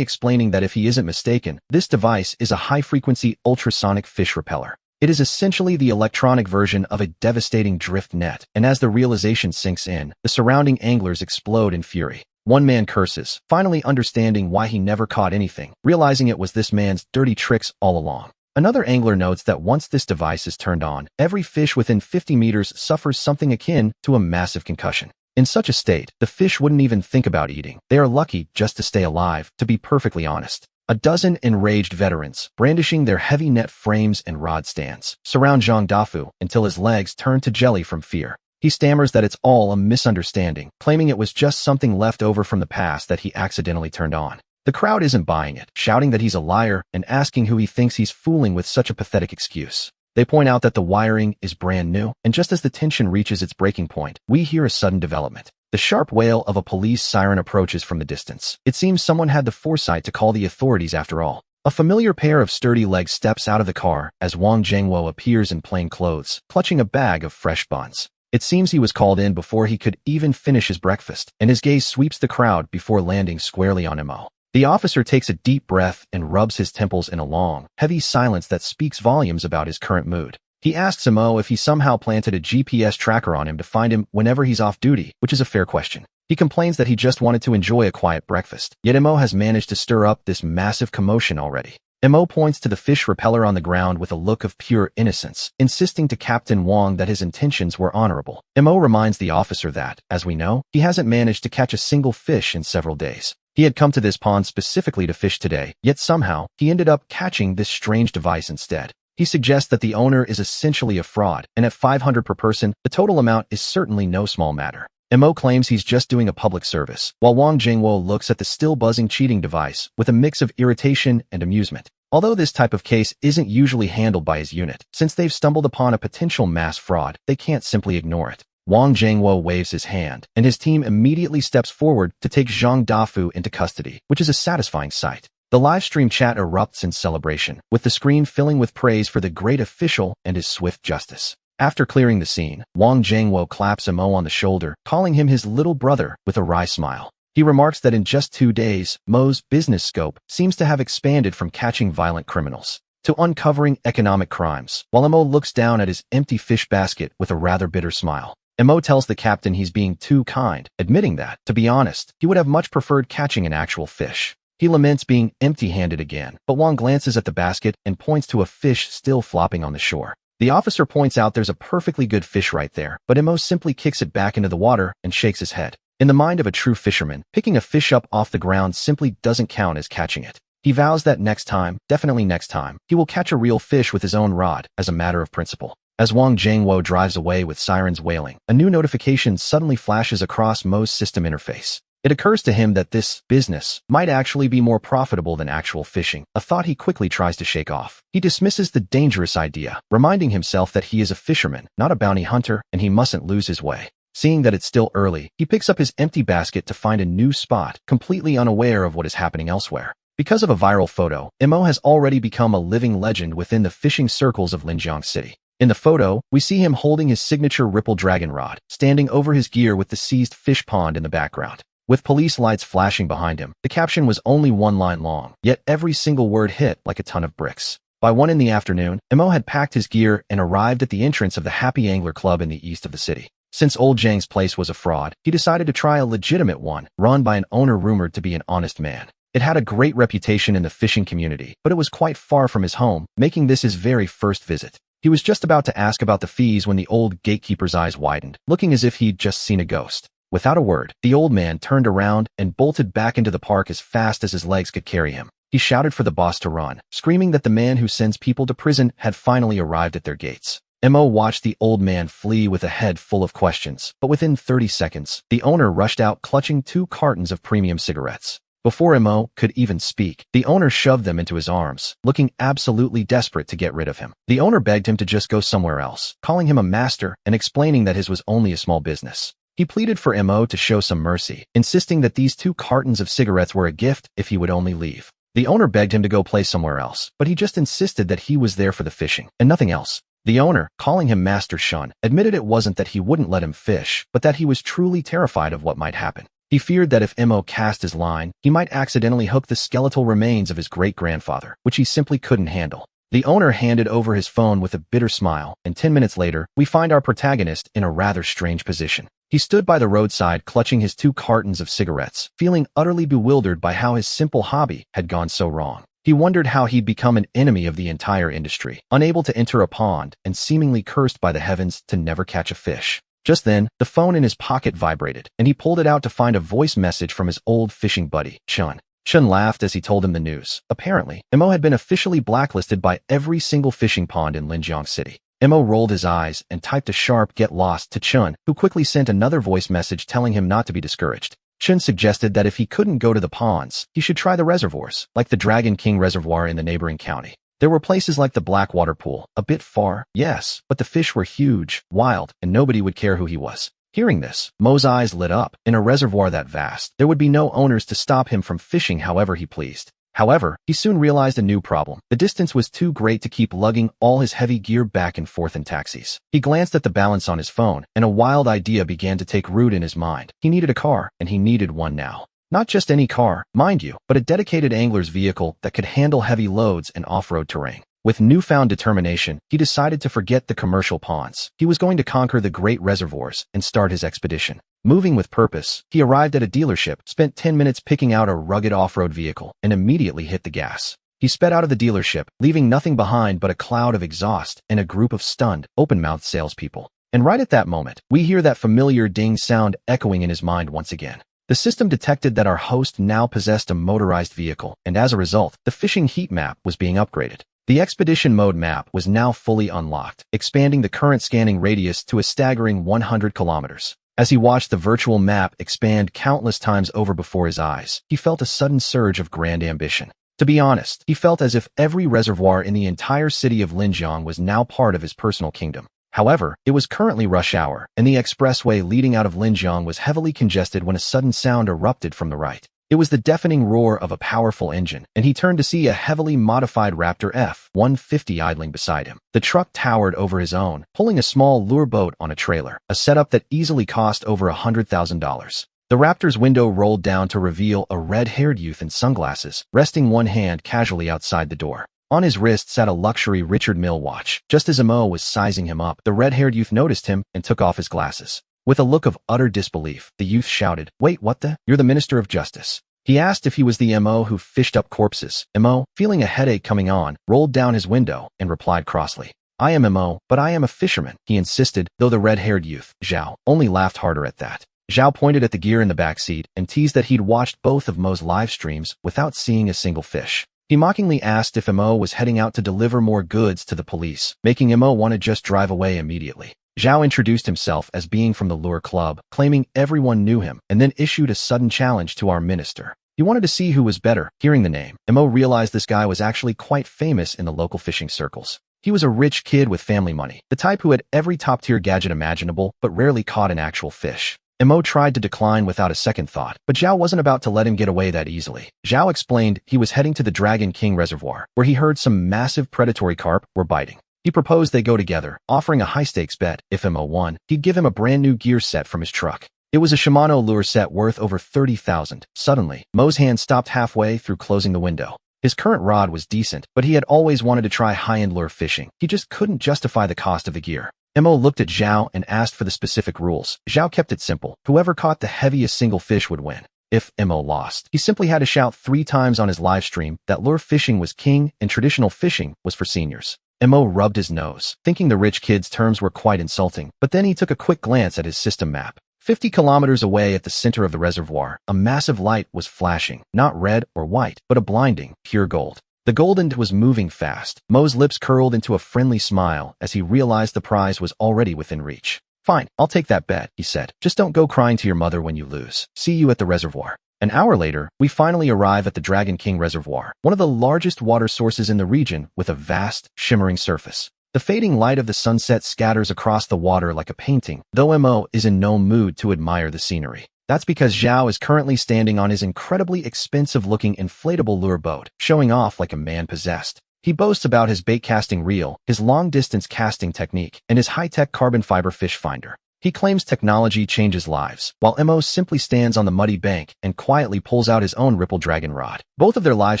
S1: explaining that if he isn't mistaken, this device is a high-frequency ultrasonic fish repeller. It is essentially the electronic version of a devastating drift net, and as the realization sinks in, the surrounding anglers explode in fury. One man curses, finally understanding why he never caught anything, realizing it was this man's dirty tricks all along. Another angler notes that once this device is turned on, every fish within 50 meters suffers something akin to a massive concussion. In such a state, the fish wouldn't even think about eating. They are lucky just to stay alive, to be perfectly honest. A dozen enraged veterans, brandishing their heavy net frames and rod stands, surround Zhang Dafu until his legs turn to jelly from fear. He stammers that it's all a misunderstanding, claiming it was just something left over from the past that he accidentally turned on. The crowd isn't buying it, shouting that he's a liar and asking who he thinks he's fooling with such a pathetic excuse. They point out that the wiring is brand new, and just as the tension reaches its breaking point, we hear a sudden development. The sharp wail of a police siren approaches from the distance. It seems someone had the foresight to call the authorities after all. A familiar pair of sturdy legs steps out of the car as Wang Zhengwo appears in plain clothes, clutching a bag of fresh buns. It seems he was called in before he could even finish his breakfast, and his gaze sweeps the crowd before landing squarely on Mo. The officer takes a deep breath and rubs his temples in a long, heavy silence that speaks volumes about his current mood. He asks Mo if he somehow planted a GPS tracker on him to find him whenever he's off duty, which is a fair question. He complains that he just wanted to enjoy a quiet breakfast, yet Mo has managed to stir up this massive commotion already. Mo points to the fish repeller on the ground with a look of pure innocence, insisting to Captain Wang that his intentions were honorable. Mo reminds the officer that, as we know, he hasn't managed to catch a single fish in several days. He had come to this pond specifically to fish today, yet somehow, he ended up catching this strange device instead. He suggests that the owner is essentially a fraud, and at 500 per person, the total amount is certainly no small matter. Mo claims he's just doing a public service, while Wang Jingwo looks at the still buzzing cheating device with a mix of irritation and amusement. Although this type of case isn't usually handled by his unit, since they've stumbled upon a potential mass fraud, they can't simply ignore it. Wang Jingwo waves his hand, and his team immediately steps forward to take Zhang Dafu into custody, which is a satisfying sight. The live stream chat erupts in celebration, with the screen filling with praise for the great official and his swift justice. After clearing the scene, Wang Jingwo claps Mo on the shoulder, calling him his little brother with a wry smile. He remarks that in just 2 days, Mo's business scope seems to have expanded from catching violent criminals to uncovering economic crimes, while Mo looks down at his empty fish basket with a rather bitter smile. Mo tells the captain he's being too kind, admitting that, to be honest, he would have much preferred catching an actual fish. He laments being empty-handed again, but Wang glances at the basket and points to a fish still flopping on the shore. The officer points out there's a perfectly good fish right there, but Mo simply kicks it back into the water and shakes his head. In the mind of a true fisherman, picking a fish up off the ground simply doesn't count as catching it. He vows that next time, definitely next time, he will catch a real fish with his own rod, as a matter of principle. As Wang Jingwo drives away with sirens wailing, a new notification suddenly flashes across Mo's system interface. It occurs to him that this business might actually be more profitable than actual fishing, a thought he quickly tries to shake off. He dismisses the dangerous idea, reminding himself that he is a fisherman, not a bounty hunter, and he mustn't lose his way. Seeing that it's still early, he picks up his empty basket to find a new spot, completely unaware of what is happening elsewhere. Because of a viral photo, Mo has already become a living legend within the fishing circles of Linjiang City. In the photo, we see him holding his signature ripple dragon rod, standing over his gear with the seized fish pond in the background. With police lights flashing behind him, the caption was only 1 line long, yet every single word hit like a ton of bricks. By 1 in the afternoon, Mo had packed his gear and arrived at the entrance of the Happy Angler Club in the east of the city. Since old Zhang's place was a fraud, he decided to try a legitimate one, run by an owner rumored to be an honest man. It had a great reputation in the fishing community, but it was quite far from his home, making this his very first visit. He was just about to ask about the fees when the old gatekeeper's eyes widened, looking as if he'd just seen a ghost. Without a word, the old man turned around and bolted back into the park as fast as his legs could carry him. He shouted for the boss to run, screaming that the man who sends people to prison had finally arrived at their gates. Mo watched the old man flee with a head full of questions, but within 30 seconds, the owner rushed out clutching 2 cartons of premium cigarettes. Before Mo could even speak, the owner shoved them into his arms, looking absolutely desperate to get rid of him. The owner begged him to just go somewhere else, calling him a master and explaining that his was only a small business. He pleaded for Mo to show some mercy, insisting that these 2 cartons of cigarettes were a gift if he would only leave. The owner begged him to go play somewhere else, but he just insisted that he was there for the fishing, and nothing else. The owner, calling him Master Shun, admitted it wasn't that he wouldn't let him fish, but that he was truly terrified of what might happen. He feared that if Mo cast his line, he might accidentally hook the skeletal remains of his great-grandfather, which he simply couldn't handle. The owner handed over his phone with a bitter smile, and 10 minutes later, we find our protagonist in a rather strange position. He stood by the roadside clutching his 2 cartons of cigarettes, feeling utterly bewildered by how his simple hobby had gone so wrong. He wondered how he'd become an enemy of the entire industry, unable to enter a pond, and seemingly cursed by the heavens to never catch a fish. Just then, the phone in his pocket vibrated, and he pulled it out to find a voice message from his old fishing buddy, Chun. Chun laughed as he told him the news. Apparently, Mo had been officially blacklisted by every single fishing pond in Linjiang City. Mo rolled his eyes and typed a sharp "get lost" to Chun, who quickly sent another voice message telling him not to be discouraged. Chun suggested that if he couldn't go to the ponds, he should try the reservoirs, like the Dragon King Reservoir in the neighboring county. There were places like the Blackwater Pool, a bit far, yes, but the fish were huge, wild, and nobody would care who he was. Hearing this, Mo's eyes lit up. In a reservoir that vast, there would be no owners to stop him from fishing however he pleased. However, he soon realized a new problem. The distance was too great to keep lugging all his heavy gear back and forth in taxis. He glanced at the balance on his phone, and a wild idea began to take root in his mind. He needed a car, and he needed one now. Not just any car, mind you, but a dedicated angler's vehicle that could handle heavy loads and off-road terrain. With newfound determination, he decided to forget the commercial ponds. He was going to conquer the great reservoirs and start his expedition. Moving with purpose, he arrived at a dealership, spent 10 minutes picking out a rugged off-road vehicle, and immediately hit the gas. He sped out of the dealership, leaving nothing behind but a cloud of exhaust and a group of stunned, open-mouthed salespeople. And right at that moment, we hear that familiar ding sound echoing in his mind once again. The system detected that our host now possessed a motorized vehicle, and as a result, the fishing heat map was being upgraded. The expedition mode map was now fully unlocked, expanding the current scanning radius to a staggering 100 kilometers. As he watched the virtual map expand countless times over before his eyes, he felt a sudden surge of grand ambition. To be honest, he felt as if every reservoir in the entire city of Linjiang was now part of his personal kingdom. However, it was currently rush hour, and the expressway leading out of Linjiang was heavily congested when a sudden sound erupted from the right. It was the deafening roar of a powerful engine, and he turned to see a heavily modified Raptor F-150 idling beside him. The truck towered over his own, pulling a small lure boat on a trailer, a setup that easily cost over $100,000. The Raptor's window rolled down to reveal a red-haired youth in sunglasses, resting one hand casually outside the door. On his wrist sat a luxury Richard Mille watch. Just as Mo was sizing him up, the red-haired youth noticed him and took off his glasses. With a look of utter disbelief, the youth shouted, "Wait, what the? You're the Minister of Justice." He asked if he was the Mo who fished up corpses. Mo, feeling a headache coming on, rolled down his window and replied crossly, "I am Mo, but I am a fisherman," he insisted, though the red-haired youth, Zhao, only laughed harder at that. Zhao pointed at the gear in the back seat and teased that he'd watched both of Mo's live streams without seeing a single fish. He mockingly asked if Mo was heading out to deliver more goods to the police, making Mo want to just drive away immediately. Zhao introduced himself as being from the Lure Club, claiming everyone knew him, and then issued a sudden challenge to our minister. He wanted to see who was better. Hearing the name, Mo realized this guy was actually quite famous in the local fishing circles. He was a rich kid with family money, the type who had every top-tier gadget imaginable, but rarely caught an actual fish. Mo tried to decline without a second thought, but Zhao wasn't about to let him get away that easily. Zhao explained he was heading to the Dragon King Reservoir, where he heard some massive predatory carp were biting. He proposed they go together, offering a high-stakes bet. If Mo won, he'd give him a brand new gear set from his truck. It was a Shimano lure set worth over $30,000. Suddenly, Mo's hand stopped halfway through closing the window. His current rod was decent, but he had always wanted to try high-end lure fishing. He just couldn't justify the cost of the gear. Mo looked at Zhao and asked for the specific rules. Zhao kept it simple. Whoever caught the heaviest single fish would win. If Mo lost, he simply had to shout 3 times on his live stream that lure fishing was king and traditional fishing was for seniors. Mo rubbed his nose, thinking the rich kid's terms were quite insulting, but then he took a quick glance at his system map. 50 kilometers away at the center of the reservoir, a massive light was flashing, not red or white, but a blinding, pure gold. The golden was moving fast. Mo's lips curled into a friendly smile as he realized the prize was already within reach. "Fine, I'll take that bet," he said. "Just don't go crying to your mother when you lose. See you at the reservoir." An hour later, we finally arrive at the Dragon King Reservoir, one of the largest water sources in the region with a vast, shimmering surface. The fading light of the sunset scatters across the water like a painting, though Mo is in no mood to admire the scenery. That's because Zhao is currently standing on his incredibly expensive-looking inflatable lure boat, showing off like a man possessed. He boasts about his bait-casting reel, his long-distance casting technique, and his high-tech carbon fiber fish finder. He claims technology changes lives, while Mo simply stands on the muddy bank and quietly pulls out his own ripple dragon rod. Both of their live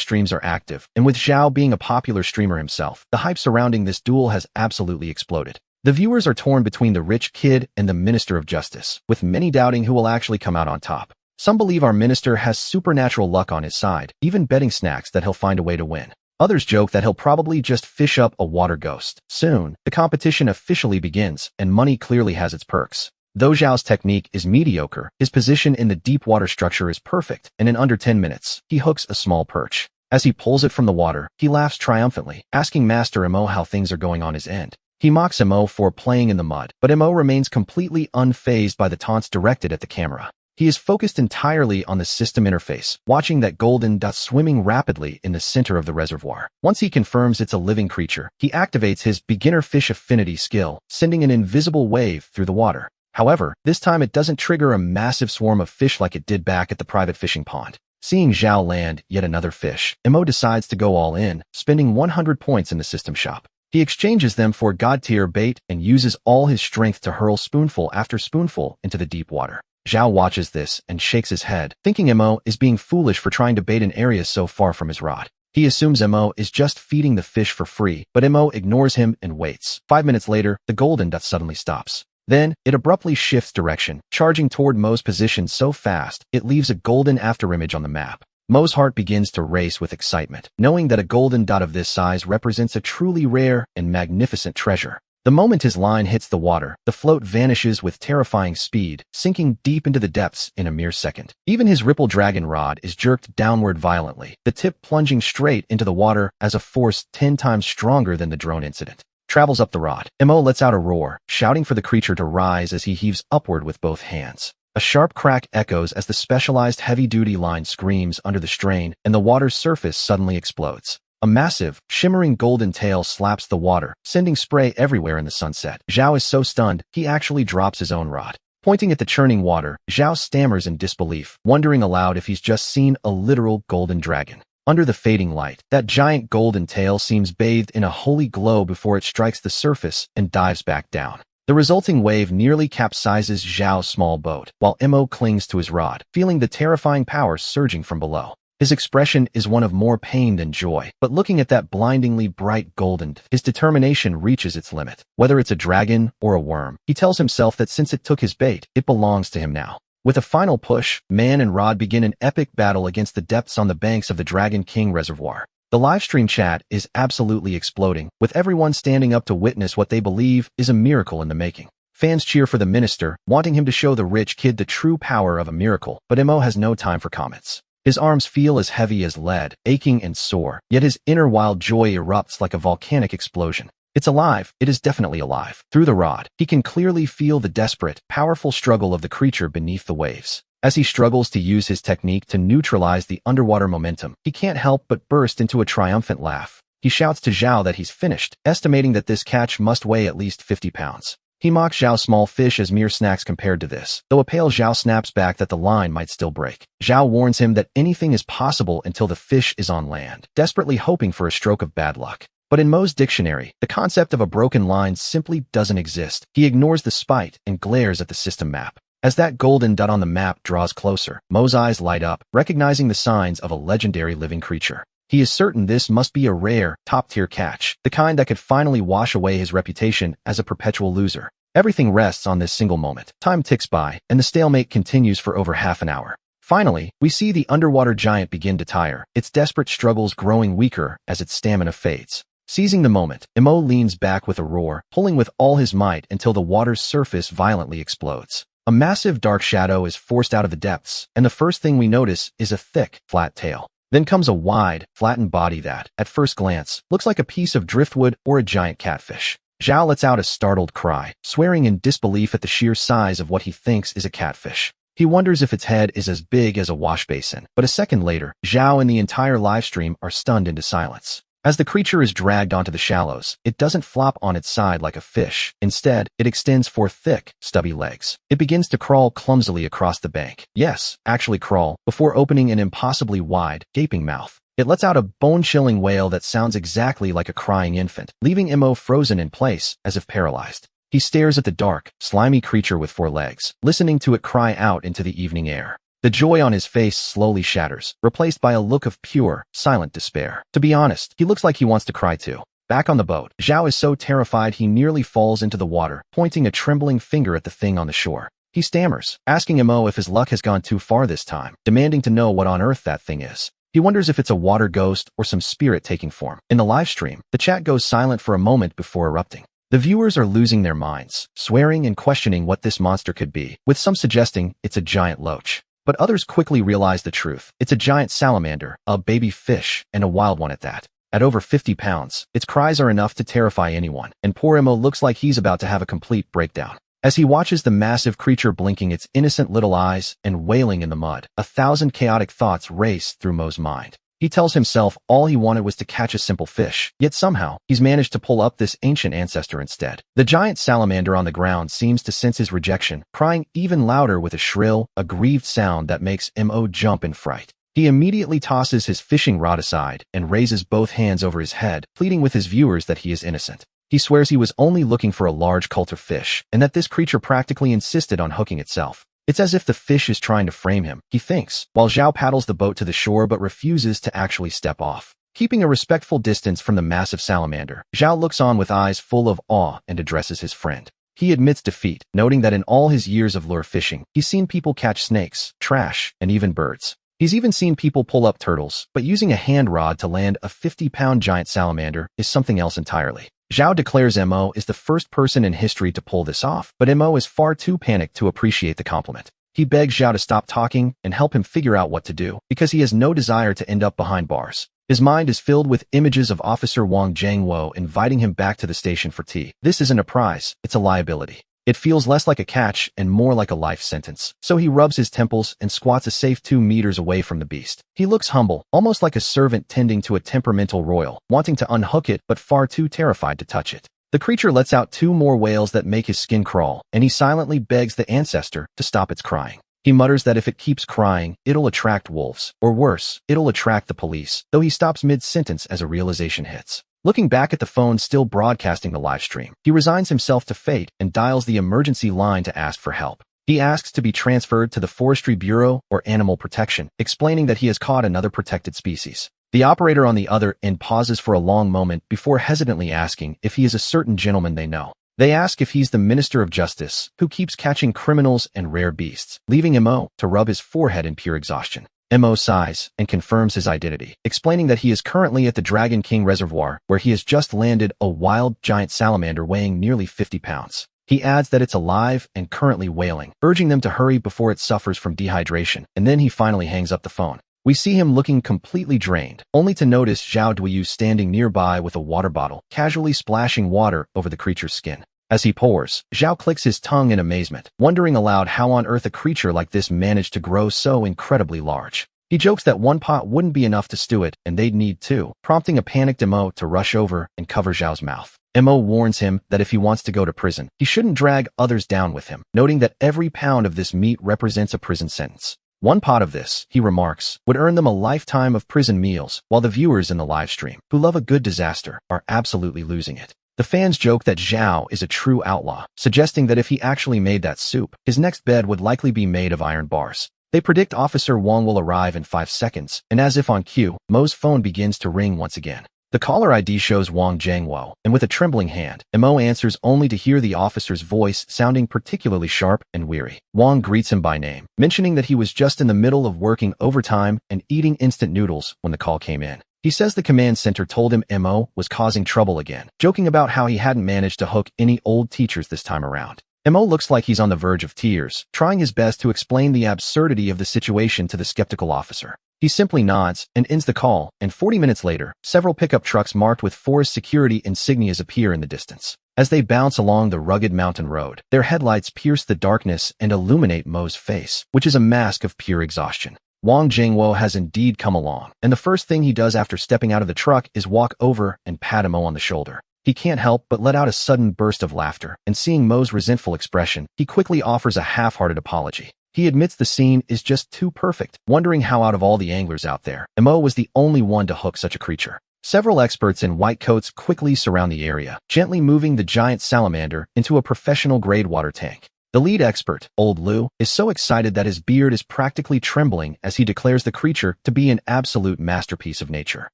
S1: streams are active, and with Zhao being a popular streamer himself, the hype surrounding this duel has absolutely exploded. The viewers are torn between the rich kid and the Minister of Justice, with many doubting who will actually come out on top. Some believe our minister has supernatural luck on his side, even betting snacks that he'll find a way to win. Others joke that he'll probably just fish up a water ghost. Soon, the competition officially begins, and money clearly has its perks. Though Zhao's technique is mediocre, his position in the deep water structure is perfect, and in under 10 minutes, he hooks a small perch. As he pulls it from the water, he laughs triumphantly, asking Master Mo how things are going on his end. He mocks Mo for playing in the mud, but Mo remains completely unfazed by the taunts directed at the camera. He is focused entirely on the system interface, watching that golden dot swimming rapidly in the center of the reservoir. Once he confirms it's a living creature, he activates his beginner fish affinity skill, sending an invisible wave through the water. However, this time it doesn't trigger a massive swarm of fish like it did back at the private fishing pond. Seeing Zhao land yet another fish, Mo decides to go all in, spending 100 points in the system shop. He exchanges them for god-tier bait and uses all his strength to hurl spoonful after spoonful into the deep water. Zhao watches this and shakes his head, thinking Mo is being foolish for trying to bait an area so far from his rod. He assumes Mo is just feeding the fish for free, but Mo ignores him and waits. 5 minutes later, the golden dot suddenly stops. Then, it abruptly shifts direction, charging toward Mo's position so fast, it leaves a golden afterimage on the map. Mo's heart begins to race with excitement, knowing that a golden dot of this size represents a truly rare and magnificent treasure. The moment his line hits the water, the float vanishes with terrifying speed, sinking deep into the depths in a mere second. Even his ripple dragon rod is jerked downward violently, the tip plunging straight into the water as a force 10 times stronger than the drone incident travels up the rod. Mo lets out a roar, shouting for the creature to rise as he heaves upward with both hands. A sharp crack echoes as the specialized heavy-duty line screams under the strain, and the water's surface suddenly explodes. A massive, shimmering golden tail slaps the water, sending spray everywhere in the sunset. Zhao is so stunned, he actually drops his own rod. Pointing at the churning water, Zhao stammers in disbelief, wondering aloud if he's just seen a literal golden dragon. Under the fading light, that giant golden tail seems bathed in a holy glow before it strikes the surface and dives back down. The resulting wave nearly capsizes Zhao's small boat, while Mo clings to his rod, feeling the terrifying power surging from below. His expression is one of more pain than joy, but looking at that blindingly bright golden, his determination reaches its limit. Whether it's a dragon or a worm, he tells himself that since it took his bait, it belongs to him now. With a final push, man and rod begin an epic battle against the depths on the banks of the Dragon King Reservoir. The livestream chat is absolutely exploding, with everyone standing up to witness what they believe is a miracle in the making. Fans cheer for the minister, wanting him to show the rich kid the true power of a miracle, but Mo has no time for comments. His arms feel as heavy as lead, aching and sore, yet his inner wild joy erupts like a volcanic explosion. It's alive, it is definitely alive. Through the rod, he can clearly feel the desperate, powerful struggle of the creature beneath the waves. As he struggles to use his technique to neutralize the underwater momentum, he can't help but burst into a triumphant laugh. He shouts to Zhao that he's finished, estimating that this catch must weigh at least 50 pounds. He mocks Zhao's small fish as mere snacks compared to this, though a pale Zhao snaps back that the line might still break. Zhao warns him that anything is possible until the fish is on land, desperately hoping for a stroke of bad luck. But in Mo's dictionary, the concept of a broken line simply doesn't exist. He ignores the spite and glares at the system map. As that golden dot on the map draws closer, Mo's eyes light up, recognizing the signs of a legendary living creature. He is certain this must be a rare, top-tier catch, the kind that could finally wash away his reputation as a perpetual loser. Everything rests on this single moment. Time ticks by, and the stalemate continues for over half an hour. Finally, we see the underwater giant begin to tire, its desperate struggles growing weaker as its stamina fades. Seizing the moment, Mo leans back with a roar, pulling with all his might until the water's surface violently explodes. A massive dark shadow is forced out of the depths, and the first thing we notice is a thick, flat tail. Then comes a wide, flattened body that, at first glance, looks like a piece of driftwood or a giant catfish. Zhao lets out a startled cry, swearing in disbelief at the sheer size of what he thinks is a catfish. He wonders if its head is as big as a wash basin, but a second later, Zhao and the entire livestream are stunned into silence. As the creature is dragged onto the shallows, it doesn't flop on its side like a fish. Instead, it extends four thick, stubby legs. It begins to crawl clumsily across the bank. Yes, actually crawl, before opening an impossibly wide, gaping mouth. It lets out a bone-chilling wail that sounds exactly like a crying infant, leaving Mo frozen in place, as if paralyzed. He stares at the dark, slimy creature with four legs, listening to it cry out into the evening air. The joy on his face slowly shatters, replaced by a look of pure, silent despair. To be honest, he looks like he wants to cry too. Back on the boat, Zhao is so terrified he nearly falls into the water, pointing a trembling finger at the thing on the shore. He stammers, asking Mo if his luck has gone too far this time, demanding to know what on earth that thing is. He wonders if it's a water ghost or some spirit taking form. In the live stream, the chat goes silent for a moment before erupting. The viewers are losing their minds, swearing and questioning what this monster could be, with some suggesting it's a giant loach. But others quickly realize the truth. It's a giant salamander, a baby fish, and a wild one at that. At over 50 pounds, its cries are enough to terrify anyone, and poor Mo looks like he's about to have a complete breakdown. As he watches the massive creature blinking its innocent little eyes and wailing in the mud, 1,000 chaotic thoughts race through Mo's mind. He tells himself all he wanted was to catch a simple fish, yet somehow, he's managed to pull up this ancient ancestor instead. The giant salamander on the ground seems to sense his rejection, crying even louder with a shrill, aggrieved sound that makes Mo jump in fright. He immediately tosses his fishing rod aside and raises both hands over his head, pleading with his viewers that he is innocent. He swears he was only looking for a large cult of fish, and that this creature practically insisted on hooking itself. It's as if the fish is trying to frame him, he thinks, while Zhao paddles the boat to the shore but refuses to actually step off. Keeping a respectful distance from the massive salamander, Zhao looks on with eyes full of awe and addresses his friend. He admits defeat, noting that in all his years of lure fishing, he's seen people catch snakes, trash, and even birds. He's even seen people pull up turtles, but using a hand rod to land a 50-pound giant salamander is something else entirely. Zhao declares Mo is the first person in history to pull this off, but Mo is far too panicked to appreciate the compliment. He begs Zhao to stop talking and help him figure out what to do, because he has no desire to end up behind bars. His mind is filled with images of Officer Wang Jiangwo inviting him back to the station for tea. This isn't a prize, it's a liability. It feels less like a catch and more like a life sentence, so he rubs his temples and squats a safe 2 meters away from the beast. He looks humble, almost like a servant tending to a temperamental royal, wanting to unhook it but far too terrified to touch it. The creature lets out 2 more wails that make his skin crawl, and he silently begs the ancestor to stop its crying. He mutters that if it keeps crying, it'll attract wolves, or worse, it'll attract the police, though he stops mid-sentence as a realization hits. Looking back at the phone still broadcasting the live stream, he resigns himself to fate and dials the emergency line to ask for help. He asks to be transferred to the Forestry Bureau or Animal Protection, explaining that he has caught another protected species. The operator on the other end pauses for a long moment before hesitantly asking if he is a certain gentleman they know. They ask if he's the Minister of Justice, who keeps catching criminals and rare beasts, leaving Mo to rub his forehead in pure exhaustion. Mo sighs and confirms his identity, explaining that he is currently at the Dragon King Reservoir, where he has just landed a wild giant salamander weighing nearly 50 pounds. He adds that it's alive and currently wailing, urging them to hurry before it suffers from dehydration, and then he finally hangs up the phone. We see him looking completely drained, only to notice Zhao Duyu standing nearby with a water bottle, casually splashing water over the creature's skin. As he pours, Zhao clicks his tongue in amazement, wondering aloud how on earth a creature like this managed to grow so incredibly large. He jokes that 1 pot wouldn't be enough to stew it, and they'd need 2, prompting a panicked Mo to rush over and cover Zhao's mouth. Mo warns him that if he wants to go to prison, he shouldn't drag others down with him, noting that every pound of this meat represents a prison sentence. 1 pot of this, he remarks, would earn them a lifetime of prison meals, while the viewers in the live stream, who love a good disaster, are absolutely losing it. The fans joke that Zhao is a true outlaw, suggesting that if he actually made that soup, his next bed would likely be made of iron bars. They predict Officer Wang will arrive in 5 seconds, and as if on cue, Mo's phone begins to ring once again. The caller ID shows Wang Jiangwo, and with a trembling hand, Mo answers only to hear the officer's voice sounding particularly sharp and weary. Wang greets him by name, mentioning that he was just in the middle of working overtime and eating instant noodles when the call came in. He says the command center told him Mo was causing trouble again, joking about how he hadn't managed to hook any old teachers this time around. Mo looks like he's on the verge of tears, trying his best to explain the absurdity of the situation to the skeptical officer. He simply nods and ends the call, and 40 minutes later, several pickup trucks marked with forest security insignias appear in the distance. As they bounce along the rugged mountain road, their headlights pierce the darkness and illuminate Mo's face, which is a mask of pure exhaustion. Wang Jingwo has indeed come along, and the first thing he does after stepping out of the truck is walk over and pat Mo on the shoulder. He can't help but let out a sudden burst of laughter, and seeing Mo's resentful expression, he quickly offers a half-hearted apology. He admits the scene is just too perfect, wondering how out of all the anglers out there, Mo was the only one to hook such a creature. Several experts in white coats quickly surround the area, gently moving the giant salamander into a professional-grade water tank. The lead expert, Old Lu, is so excited that his beard is practically trembling as he declares the creature to be an absolute masterpiece of nature.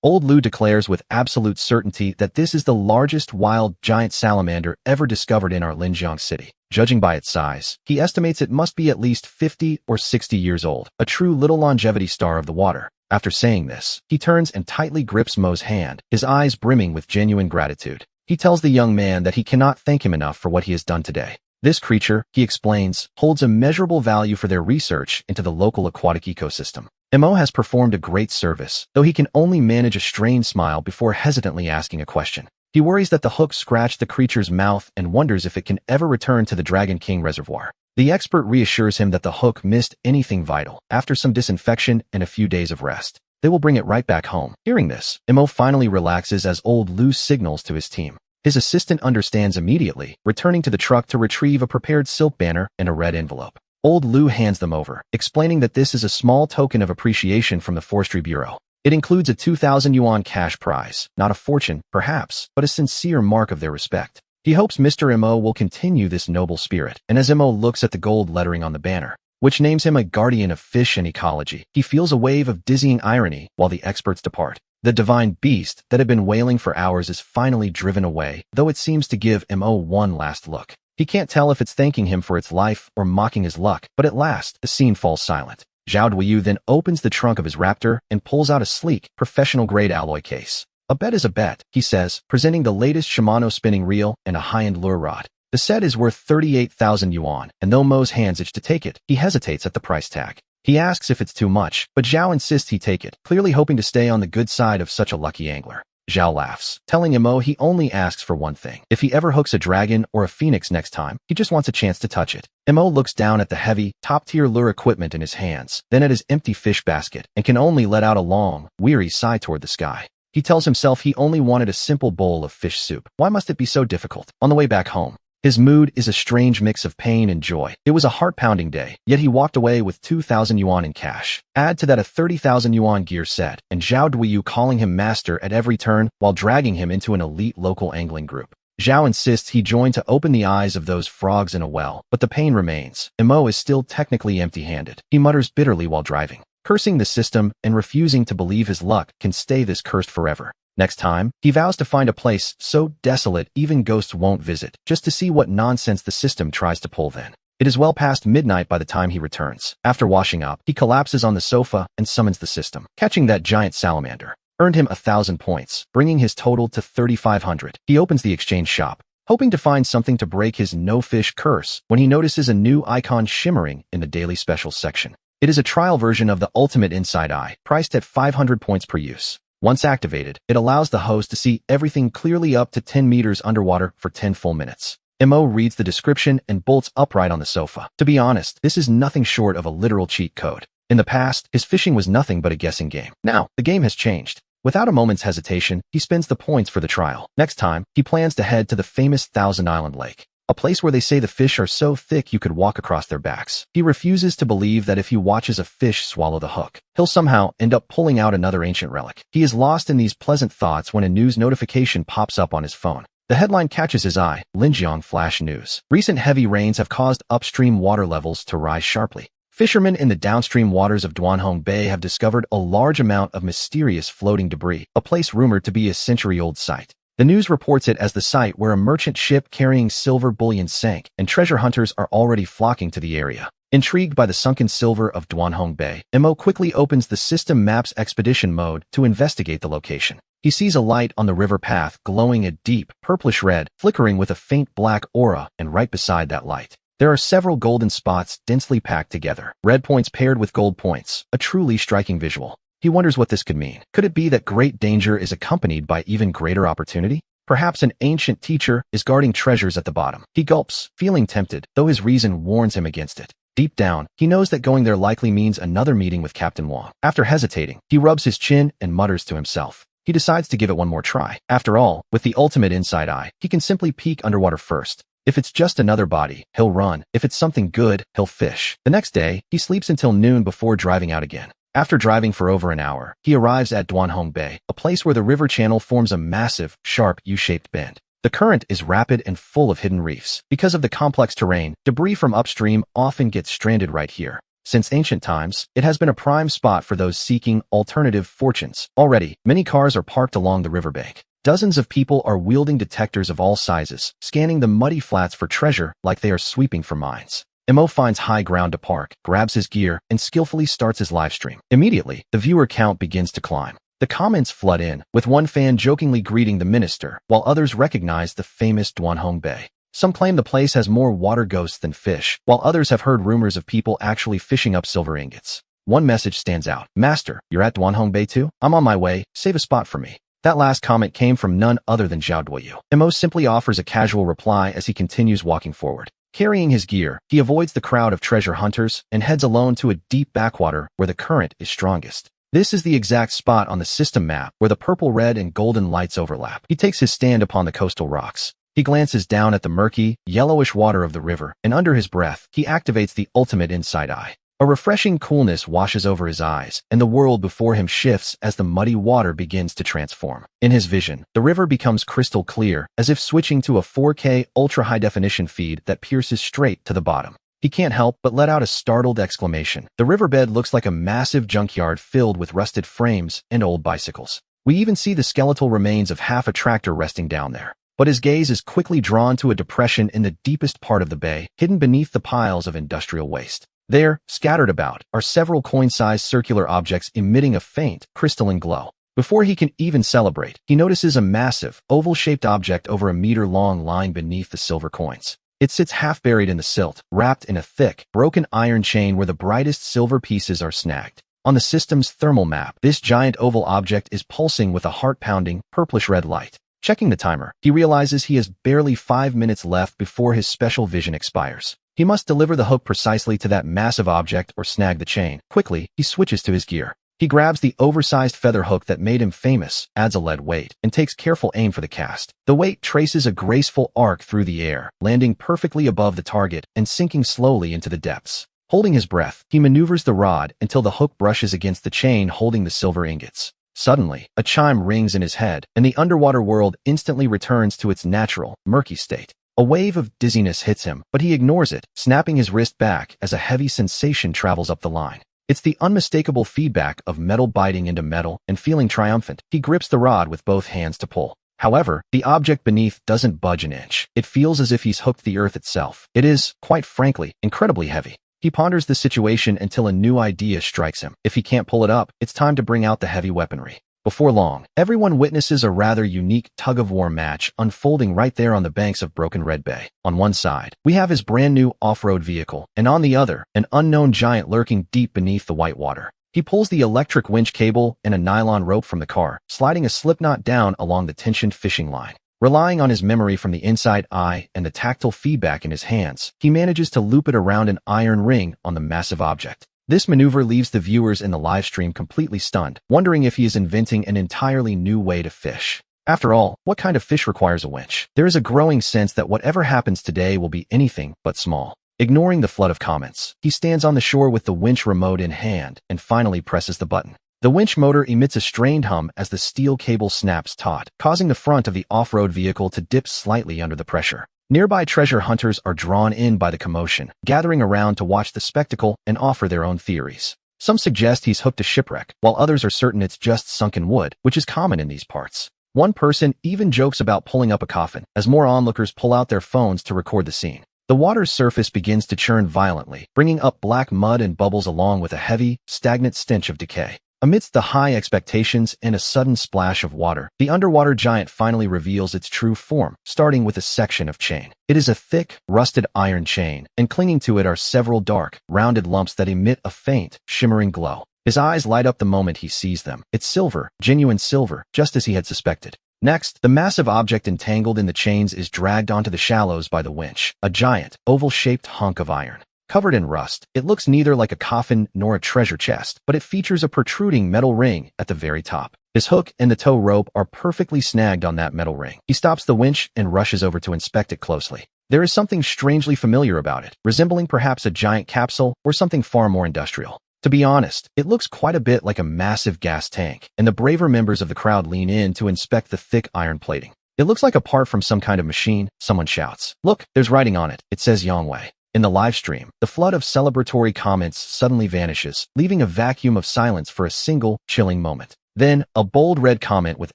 S1: Old Lu declares with absolute certainty that this is the largest wild giant salamander ever discovered in our Linjiang city. Judging by its size, he estimates it must be at least 50 or 60 years old, a true little longevity star of the water. After saying this, he turns and tightly grips Mo's hand, his eyes brimming with genuine gratitude. He tells the young man that he cannot thank him enough for what he has done today. This creature, he explains, holds immeasurable value for their research into the local aquatic ecosystem. Mo has performed a great service, though he can only manage a strained smile before hesitantly asking a question. He worries that the hook scratched the creature's mouth and wonders if it can ever return to the Dragon King Reservoir. The expert reassures him that the hook missed anything vital. After some disinfection and a few days of rest, they will bring it right back home. Hearing this, Mo finally relaxes as Old Lu signals to his team. His assistant understands immediately, returning to the truck to retrieve a prepared silk banner and a red envelope. Old Lu hands them over, explaining that this is a small token of appreciation from the Forestry Bureau. It includes a 2,000 yuan cash prize, not a fortune, perhaps, but a sincere mark of their respect. He hopes Mr. Mo will continue this noble spirit, and as Mo looks at the gold lettering on the banner, which names him a guardian of fish and ecology, he feels a wave of dizzying irony while the experts depart. The divine beast that had been wailing for hours is finally driven away, though it seems to give Mo one last look. He can't tell if it's thanking him for its life or mocking his luck, but at last, the scene falls silent. Zhao Duyu then opens the trunk of his raptor and pulls out a sleek, professional-grade alloy case. A bet is a bet, he says, presenting the latest Shimano spinning reel and a high-end lure rod. The set is worth 38,000 yuan, and though Mo's hands itch to take it, he hesitates at the price tag. He asks if it's too much, but Zhao insists he take it, clearly hoping to stay on the good side of such a lucky angler. Zhao laughs, telling Mo he only asks for one thing. If he ever hooks a dragon or a phoenix next time, he just wants a chance to touch it. Mo looks down at the heavy, top-tier lure equipment in his hands, then at his empty fish basket, and can only let out a long, weary sigh toward the sky. He tells himself he only wanted a simple bowl of fish soup. Why must it be so difficult? On the way back home, his mood is a strange mix of pain and joy. It was a heart-pounding day, yet he walked away with 2,000 yuan in cash. Add to that a 30,000 yuan gear set, and Zhao Duyu calling him master at every turn while dragging him into an elite local angling group. Zhao insists he join to open the eyes of those frogs in a well, but the pain remains. Mo is still technically empty-handed. He mutters bitterly while driving, cursing the system and refusing to believe his luck can stay this cursed forever. Next time, he vows to find a place so desolate even ghosts won't visit, just to see what nonsense the system tries to pull then. It is well past midnight by the time he returns. After washing up, he collapses on the sofa and summons the system. Catching that giant salamander earned him 1,000 points, bringing his total to 3,500. He opens the exchange shop, hoping to find something to break his no-fish curse when he notices a new icon shimmering in the daily specials section. It is a trial version of the Ultimate Inside Eye, priced at 500 points per use. Once activated, it allows the host to see everything clearly up to 10 meters underwater for 10 full minutes. Mo reads the description and bolts upright on the sofa. To be honest, this is nothing short of a literal cheat code. In the past, his fishing was nothing but a guessing game. Now, the game has changed. Without a moment's hesitation, he spends the points for the trial. Next time, he plans to head to the famous Thousand Island Lake, a place where they say the fish are so thick you could walk across their backs. He refuses to believe that if he watches a fish swallow the hook, he'll somehow end up pulling out another ancient relic. He is lost in these pleasant thoughts when a news notification pops up on his phone. The headline catches his eye: Linjiang Flash News. Recent heavy rains have caused upstream water levels to rise sharply. Fishermen in the downstream waters of Duanhong Bay have discovered a large amount of mysterious floating debris, a place rumored to be a century-old site. The news reports it as the site where a merchant ship carrying silver bullion sank, and treasure hunters are already flocking to the area. Intrigued by the sunken silver of Duanhong Bay, Mo quickly opens the System Maps Expedition mode to investigate the location. He sees a light on the river path glowing a deep, purplish red, flickering with a faint black aura, and right beside that light, there are several golden spots densely packed together, red points paired with gold points, a truly striking visual. He wonders what this could mean. Could it be that great danger is accompanied by even greater opportunity? Perhaps an ancient teacher is guarding treasures at the bottom. He gulps, feeling tempted, though his reason warns him against it. Deep down, he knows that going there likely means another meeting with Captain Wong. After hesitating, he rubs his chin and mutters to himself. He decides to give it one more try. After all, with the ultimate inside eye, he can simply peek underwater first. If it's just another body, he'll run. If it's something good, he'll fish. The next day, he sleeps until noon before driving out again. After driving for over an hour, he arrives at Duanhong Bay, a place where the river channel forms a massive, sharp U-shaped bend. The current is rapid and full of hidden reefs. Because of the complex terrain, debris from upstream often gets stranded right here. Since ancient times, it has been a prime spot for those seeking alternative fortunes. Already, many cars are parked along the riverbank. Dozens of people are wielding detectors of all sizes, scanning the muddy flats for treasure like they are sweeping for mines. Mo finds high ground to park, grabs his gear, and skillfully starts his live stream. Immediately, the viewer count begins to climb. The comments flood in, with one fan jokingly greeting the minister, while others recognize the famous Duanhong Bay. Some claim the place has more water ghosts than fish, while others have heard rumors of people actually fishing up silver ingots. One message stands out. "Master, you're at Duanhong Bay too? I'm on my way. Save a spot for me." That last comment came from none other than Zhao Duoyu. Mo simply offers a casual reply as he continues walking forward. Carrying his gear, he avoids the crowd of treasure hunters and heads alone to a deep backwater where the current is strongest. This is the exact spot on the system map where the purple, red, and golden lights overlap. He takes his stand upon the coastal rocks. He glances down at the murky, yellowish water of the river, and under his breath, he activates the ultimate inside eye. A refreshing coolness washes over his eyes, and the world before him shifts as the muddy water begins to transform. In his vision, the river becomes crystal clear, as if switching to a 4K ultra-high-definition feed that pierces straight to the bottom. He can't help but let out a startled exclamation. The riverbed looks like a massive junkyard filled with rusted frames and old bicycles. We even see the skeletal remains of half a tractor resting down there. But his gaze is quickly drawn to a depression in the deepest part of the bay, hidden beneath the piles of industrial waste. There, scattered about, are several coin-sized circular objects emitting a faint, crystalline glow. Before he can even celebrate, he notices a massive, oval-shaped object over a meter-long lying beneath the silver coins. It sits half-buried in the silt, wrapped in a thick, broken iron chain where the brightest silver pieces are snagged. On the system's thermal map, this giant oval object is pulsing with a heart-pounding, purplish-red light. Checking the timer, he realizes he has barely 5 minutes left before his special vision expires. He must deliver the hook precisely to that massive object or snag the chain. Quickly, he switches to his gear. He grabs the oversized feather hook that made him famous, adds a lead weight, and takes careful aim for the cast. The weight traces a graceful arc through the air, landing perfectly above the target and sinking slowly into the depths. Holding his breath, he maneuvers the rod until the hook brushes against the chain holding the silver ingots. Suddenly, a chime rings in his head, and the underwater world instantly returns to its natural, murky state. A wave of dizziness hits him, but he ignores it, snapping his wrist back as a heavy sensation travels up the line. It's the unmistakable feedback of metal biting into metal, and feeling triumphant, he grips the rod with both hands to pull. However, the object beneath doesn't budge an inch. It feels as if he's hooked the earth itself. It is, quite frankly, incredibly heavy. He ponders the situation until a new idea strikes him. If he can't pull it up, it's time to bring out the heavy weaponry. Before long, everyone witnesses a rather unique tug-of-war match unfolding right there on the banks of Broken Red Bay. On one side, we have his brand-new off-road vehicle, and on the other, an unknown giant lurking deep beneath the white water. He pulls the electric winch cable and a nylon rope from the car, sliding a slipknot down along the tensioned fishing line. Relying on his memory from the inside eye and the tactile feedback in his hands, he manages to loop it around an iron ring on the massive object. This maneuver leaves the viewers in the live stream completely stunned, wondering if he is inventing an entirely new way to fish. After all, what kind of fish requires a winch? There is a growing sense that whatever happens today will be anything but small. Ignoring the flood of comments, he stands on the shore with the winch remote in hand and finally presses the button. The winch motor emits a strained hum as the steel cable snaps taut, causing the front of the off-road vehicle to dip slightly under the pressure. Nearby treasure hunters are drawn in by the commotion, gathering around to watch the spectacle and offer their own theories. Some suggest he's hooked a shipwreck, while others are certain it's just sunken wood, which is common in these parts. One person even jokes about pulling up a coffin, as more onlookers pull out their phones to record the scene. The water's surface begins to churn violently, bringing up black mud and bubbles along with a heavy, stagnant stench of decay. Amidst the high expectations and a sudden splash of water, the underwater giant finally reveals its true form, starting with a section of chain. It is a thick, rusted iron chain, and clinging to it are several dark, rounded lumps that emit a faint, shimmering glow. His eyes light up the moment he sees them. It's silver, genuine silver, just as he had suspected. Next, the massive object entangled in the chains is dragged onto the shallows by the winch, a giant, oval-shaped hunk of iron. Covered in rust, it looks neither like a coffin nor a treasure chest, but it features a protruding metal ring at the very top. His hook and the tow rope are perfectly snagged on that metal ring. He stops the winch and rushes over to inspect it closely. There is something strangely familiar about it, resembling perhaps a giant capsule or something far more industrial. To be honest, it looks quite a bit like a massive gas tank, and the braver members of the crowd lean in to inspect the thick iron plating. It looks like a part from some kind of machine. Someone shouts, "Look, there's writing on it. It says Yongwei." In the live stream, the flood of celebratory comments suddenly vanishes, leaving a vacuum of silence for a single, chilling moment. Then, a bold red comment with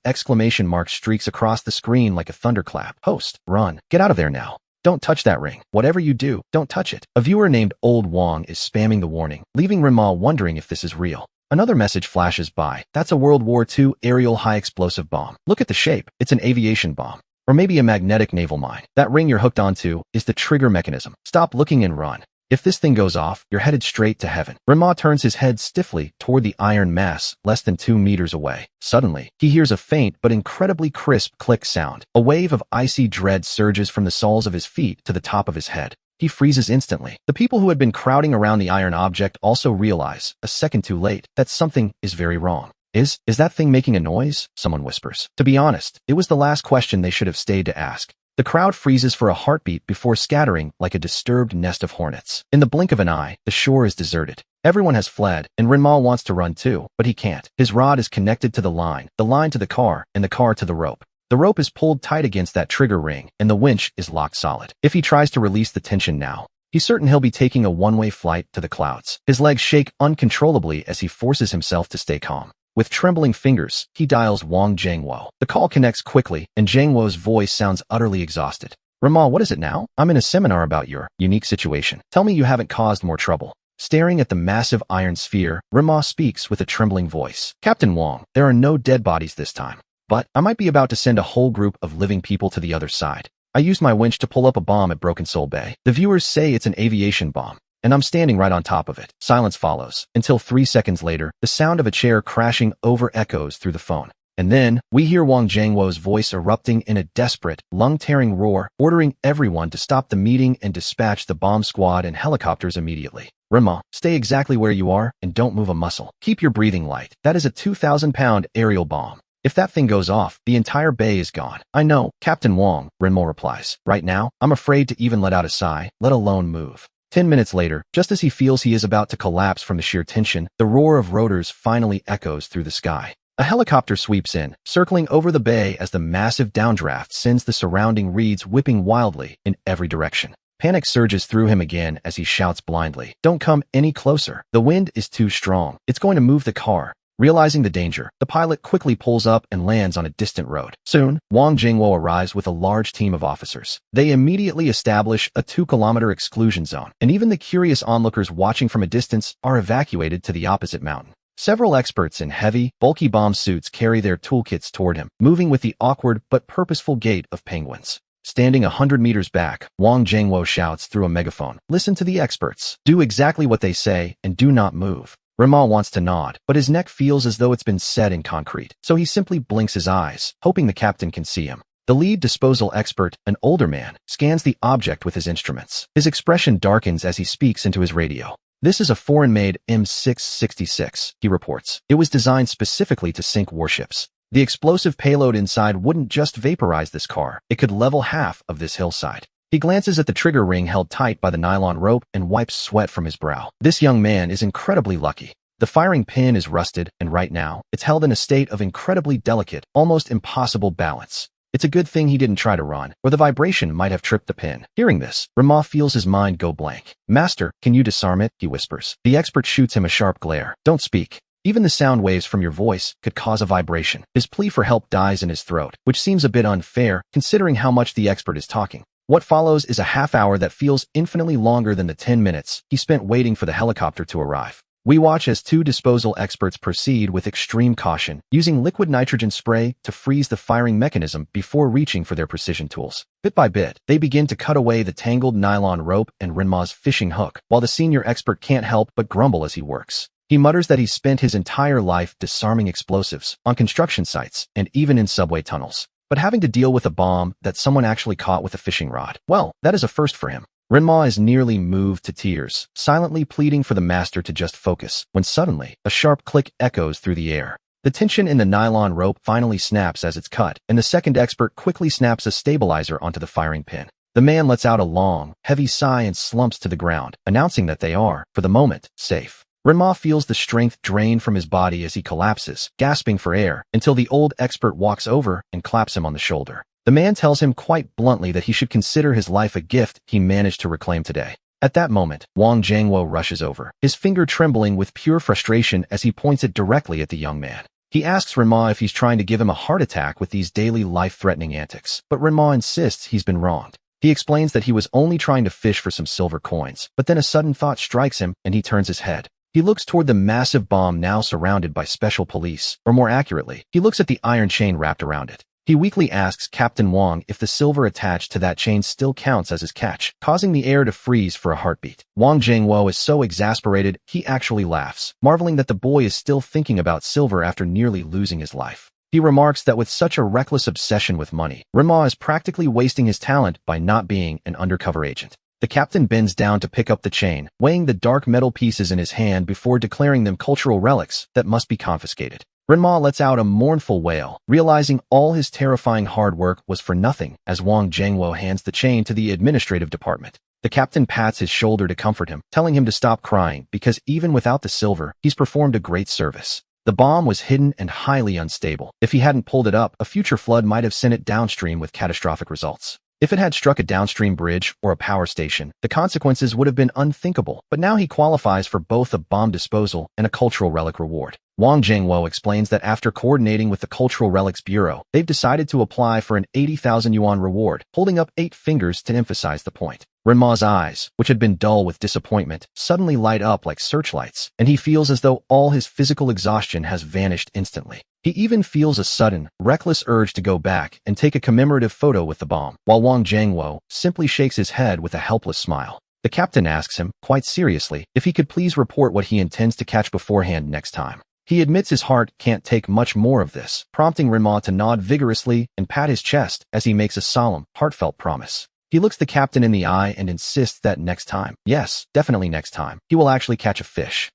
S1: exclamation marks streaks across the screen like a thunderclap. "Host, run. Get out of there now. Don't touch that ring. Whatever you do, don't touch it." A viewer named Old Wong is spamming the warning, leaving Renma wondering if this is real. Another message flashes by. "That's a World War II aerial high-explosive bomb. Look at the shape. It's an aviation bomb. Or maybe a magnetic naval mine. That ring you're hooked onto is the trigger mechanism. Stop looking and run. If this thing goes off, you're headed straight to heaven." Renma turns his head stiffly toward the iron mass less than 2 meters away. Suddenly, he hears a faint but incredibly crisp click sound. A wave of icy dread surges from the soles of his feet to the top of his head. He freezes instantly. The people who had been crowding around the iron object also realize, a second too late, that something is very wrong. Is that thing making a noise?" someone whispers. To be honest, it was the last question they should have stayed to ask. The crowd freezes for a heartbeat before scattering like a disturbed nest of hornets. In the blink of an eye, the shore is deserted. Everyone has fled, and Renma wants to run too, but he can't. His rod is connected to the line to the car, and the car to the rope. The rope is pulled tight against that trigger ring, and the winch is locked solid. If he tries to release the tension now, he's certain he'll be taking a one-way flight to the clouds. His legs shake uncontrollably as he forces himself to stay calm. With trembling fingers, he dials Wang Jiangwo. The call connects quickly, and Jiangwo's voice sounds utterly exhausted. "Renma, what is it now? I'm in a seminar about your unique situation. Tell me you haven't caused more trouble." Staring at the massive iron sphere, Renma speaks with a trembling voice. "Captain Wang, there are no dead bodies this time. But I might be about to send a whole group of living people to the other side. I used my winch to pull up a bomb at Broken Soul Bay. The viewers say it's an aviation bomb, and I'm standing right on top of it." Silence follows, until 3 seconds later, the sound of a chair crashing over echoes through the phone. And then, we hear Wang Jiangwo's voice erupting in a desperate, lung-tearing roar, ordering everyone to stop the meeting and dispatch the bomb squad and helicopters immediately. "Renma, stay exactly where you are and don't move a muscle. Keep your breathing light. That is a 2,000-pound aerial bomb. If that thing goes off, the entire bay is gone." "I know, Captain Wang," Renma replies. "Right now, I'm afraid to even let out a sigh, let alone move." 10 minutes later, just as he feels he is about to collapse from the sheer tension, the roar of rotors finally echoes through the sky. A helicopter sweeps in, circling over the bay as the massive downdraft sends the surrounding reeds whipping wildly in every direction. Panic surges through him again as he shouts blindly, "Don't come any closer. The wind is too strong. It's going to move the car." Realizing the danger, the pilot quickly pulls up and lands on a distant road. Soon, Wang Jingwo arrives with a large team of officers. They immediately establish a 2-kilometer exclusion zone, and even the curious onlookers watching from a distance are evacuated to the opposite mountain. Several experts in heavy, bulky bomb suits carry their toolkits toward him, moving with the awkward but purposeful gait of penguins. Standing 100 meters back, Wang Jingwo shouts through a megaphone, "Listen to the experts. Do exactly what they say and do not move." Renma wants to nod, but his neck feels as though it's been set in concrete, so he simply blinks his eyes, hoping the captain can see him. The lead disposal expert, an older man, scans the object with his instruments. His expression darkens as he speaks into his radio. "This is a foreign-made M666, he reports. "It was designed specifically to sink warships. The explosive payload inside wouldn't just vaporize this car, it could level half of this hillside." He glances at the trigger ring held tight by the nylon rope and wipes sweat from his brow. This young man is incredibly lucky. The firing pin is rusted, and right now, it's held in a state of incredibly delicate, almost impossible balance. It's a good thing he didn't try to run, or the vibration might have tripped the pin. Hearing this, Renma feels his mind go blank. "Master, can you disarm it?" he whispers. The expert shoots him a sharp glare. "Don't speak. Even the sound waves from your voice could cause a vibration." His plea for help dies in his throat, which seems a bit unfair, considering how much the expert is talking. What follows is a half hour that feels infinitely longer than the 10 minutes he spent waiting for the helicopter to arrive. We watch as 2 disposal experts proceed with extreme caution, using liquid nitrogen spray to freeze the firing mechanism before reaching for their precision tools. Bit by bit, they begin to cut away the tangled nylon rope and Renma's fishing hook, while the senior expert can't help but grumble as he works. He mutters that he's spent his entire life disarming explosives on construction sites and even in subway tunnels. But having to deal with a bomb that someone actually caught with a fishing rod, well, that is a first for him. Renma is nearly moved to tears, silently pleading for the master to just focus, when suddenly, a sharp click echoes through the air. The tension in the nylon rope finally snaps as it's cut, and the second expert quickly snaps a stabilizer onto the firing pin. The man lets out a long, heavy sigh and slumps to the ground, announcing that they are, for the moment, safe. Renma feels the strength drain from his body as he collapses, gasping for air, until the old expert walks over and claps him on the shoulder. The man tells him quite bluntly that he should consider his life a gift he managed to reclaim today. At that moment, Wang Jiangwo rushes over, his finger trembling with pure frustration as he points it directly at the young man. He asks Renma if he's trying to give him a heart attack with these daily life-threatening antics, but Renma insists he's been wronged. He explains that he was only trying to fish for some silver coins, but then a sudden thought strikes him and he turns his head. He looks toward the massive bomb now surrounded by special police, or more accurately, he looks at the iron chain wrapped around it. He weakly asks Captain Wang if the silver attached to that chain still counts as his catch, causing the air to freeze for a heartbeat. Wang Jiangwo is so exasperated, he actually laughs, marveling that the boy is still thinking about silver after nearly losing his life. He remarks that with such a reckless obsession with money, Renma is practically wasting his talent by not being an undercover agent. The captain bends down to pick up the chain, weighing the dark metal pieces in his hand before declaring them cultural relics that must be confiscated. Renma lets out a mournful wail, realizing all his terrifying hard work was for nothing as Wang Jiangwo hands the chain to the administrative department. The captain pats his shoulder to comfort him, telling him to stop crying because even without the silver, he's performed a great service. The bomb was hidden and highly unstable. If he hadn't pulled it up, a future flood might have sent it downstream with catastrophic results. If it had struck a downstream bridge or a power station, the consequences would have been unthinkable, but now he qualifies for both a bomb disposal and a cultural relic reward. Wang Jiangwo explains that after coordinating with the Cultural Relics Bureau, they've decided to apply for an 80,000 yuan reward, holding up 8 fingers to emphasize the point. Renma's eyes, which had been dull with disappointment, suddenly light up like searchlights, and he feels as though all his physical exhaustion has vanished instantly. He even feels a sudden, reckless urge to go back and take a commemorative photo with the bomb, while Wang Jiangwo simply shakes his head with a helpless smile. The captain asks him, quite seriously, if he could please report what he intends to catch beforehand next time. He admits his heart can't take much more of this, prompting Renma to nod vigorously and pat his chest as he makes a solemn, heartfelt promise. He looks the captain in the eye and insists that next time, yes, definitely next time, he will actually catch a fish.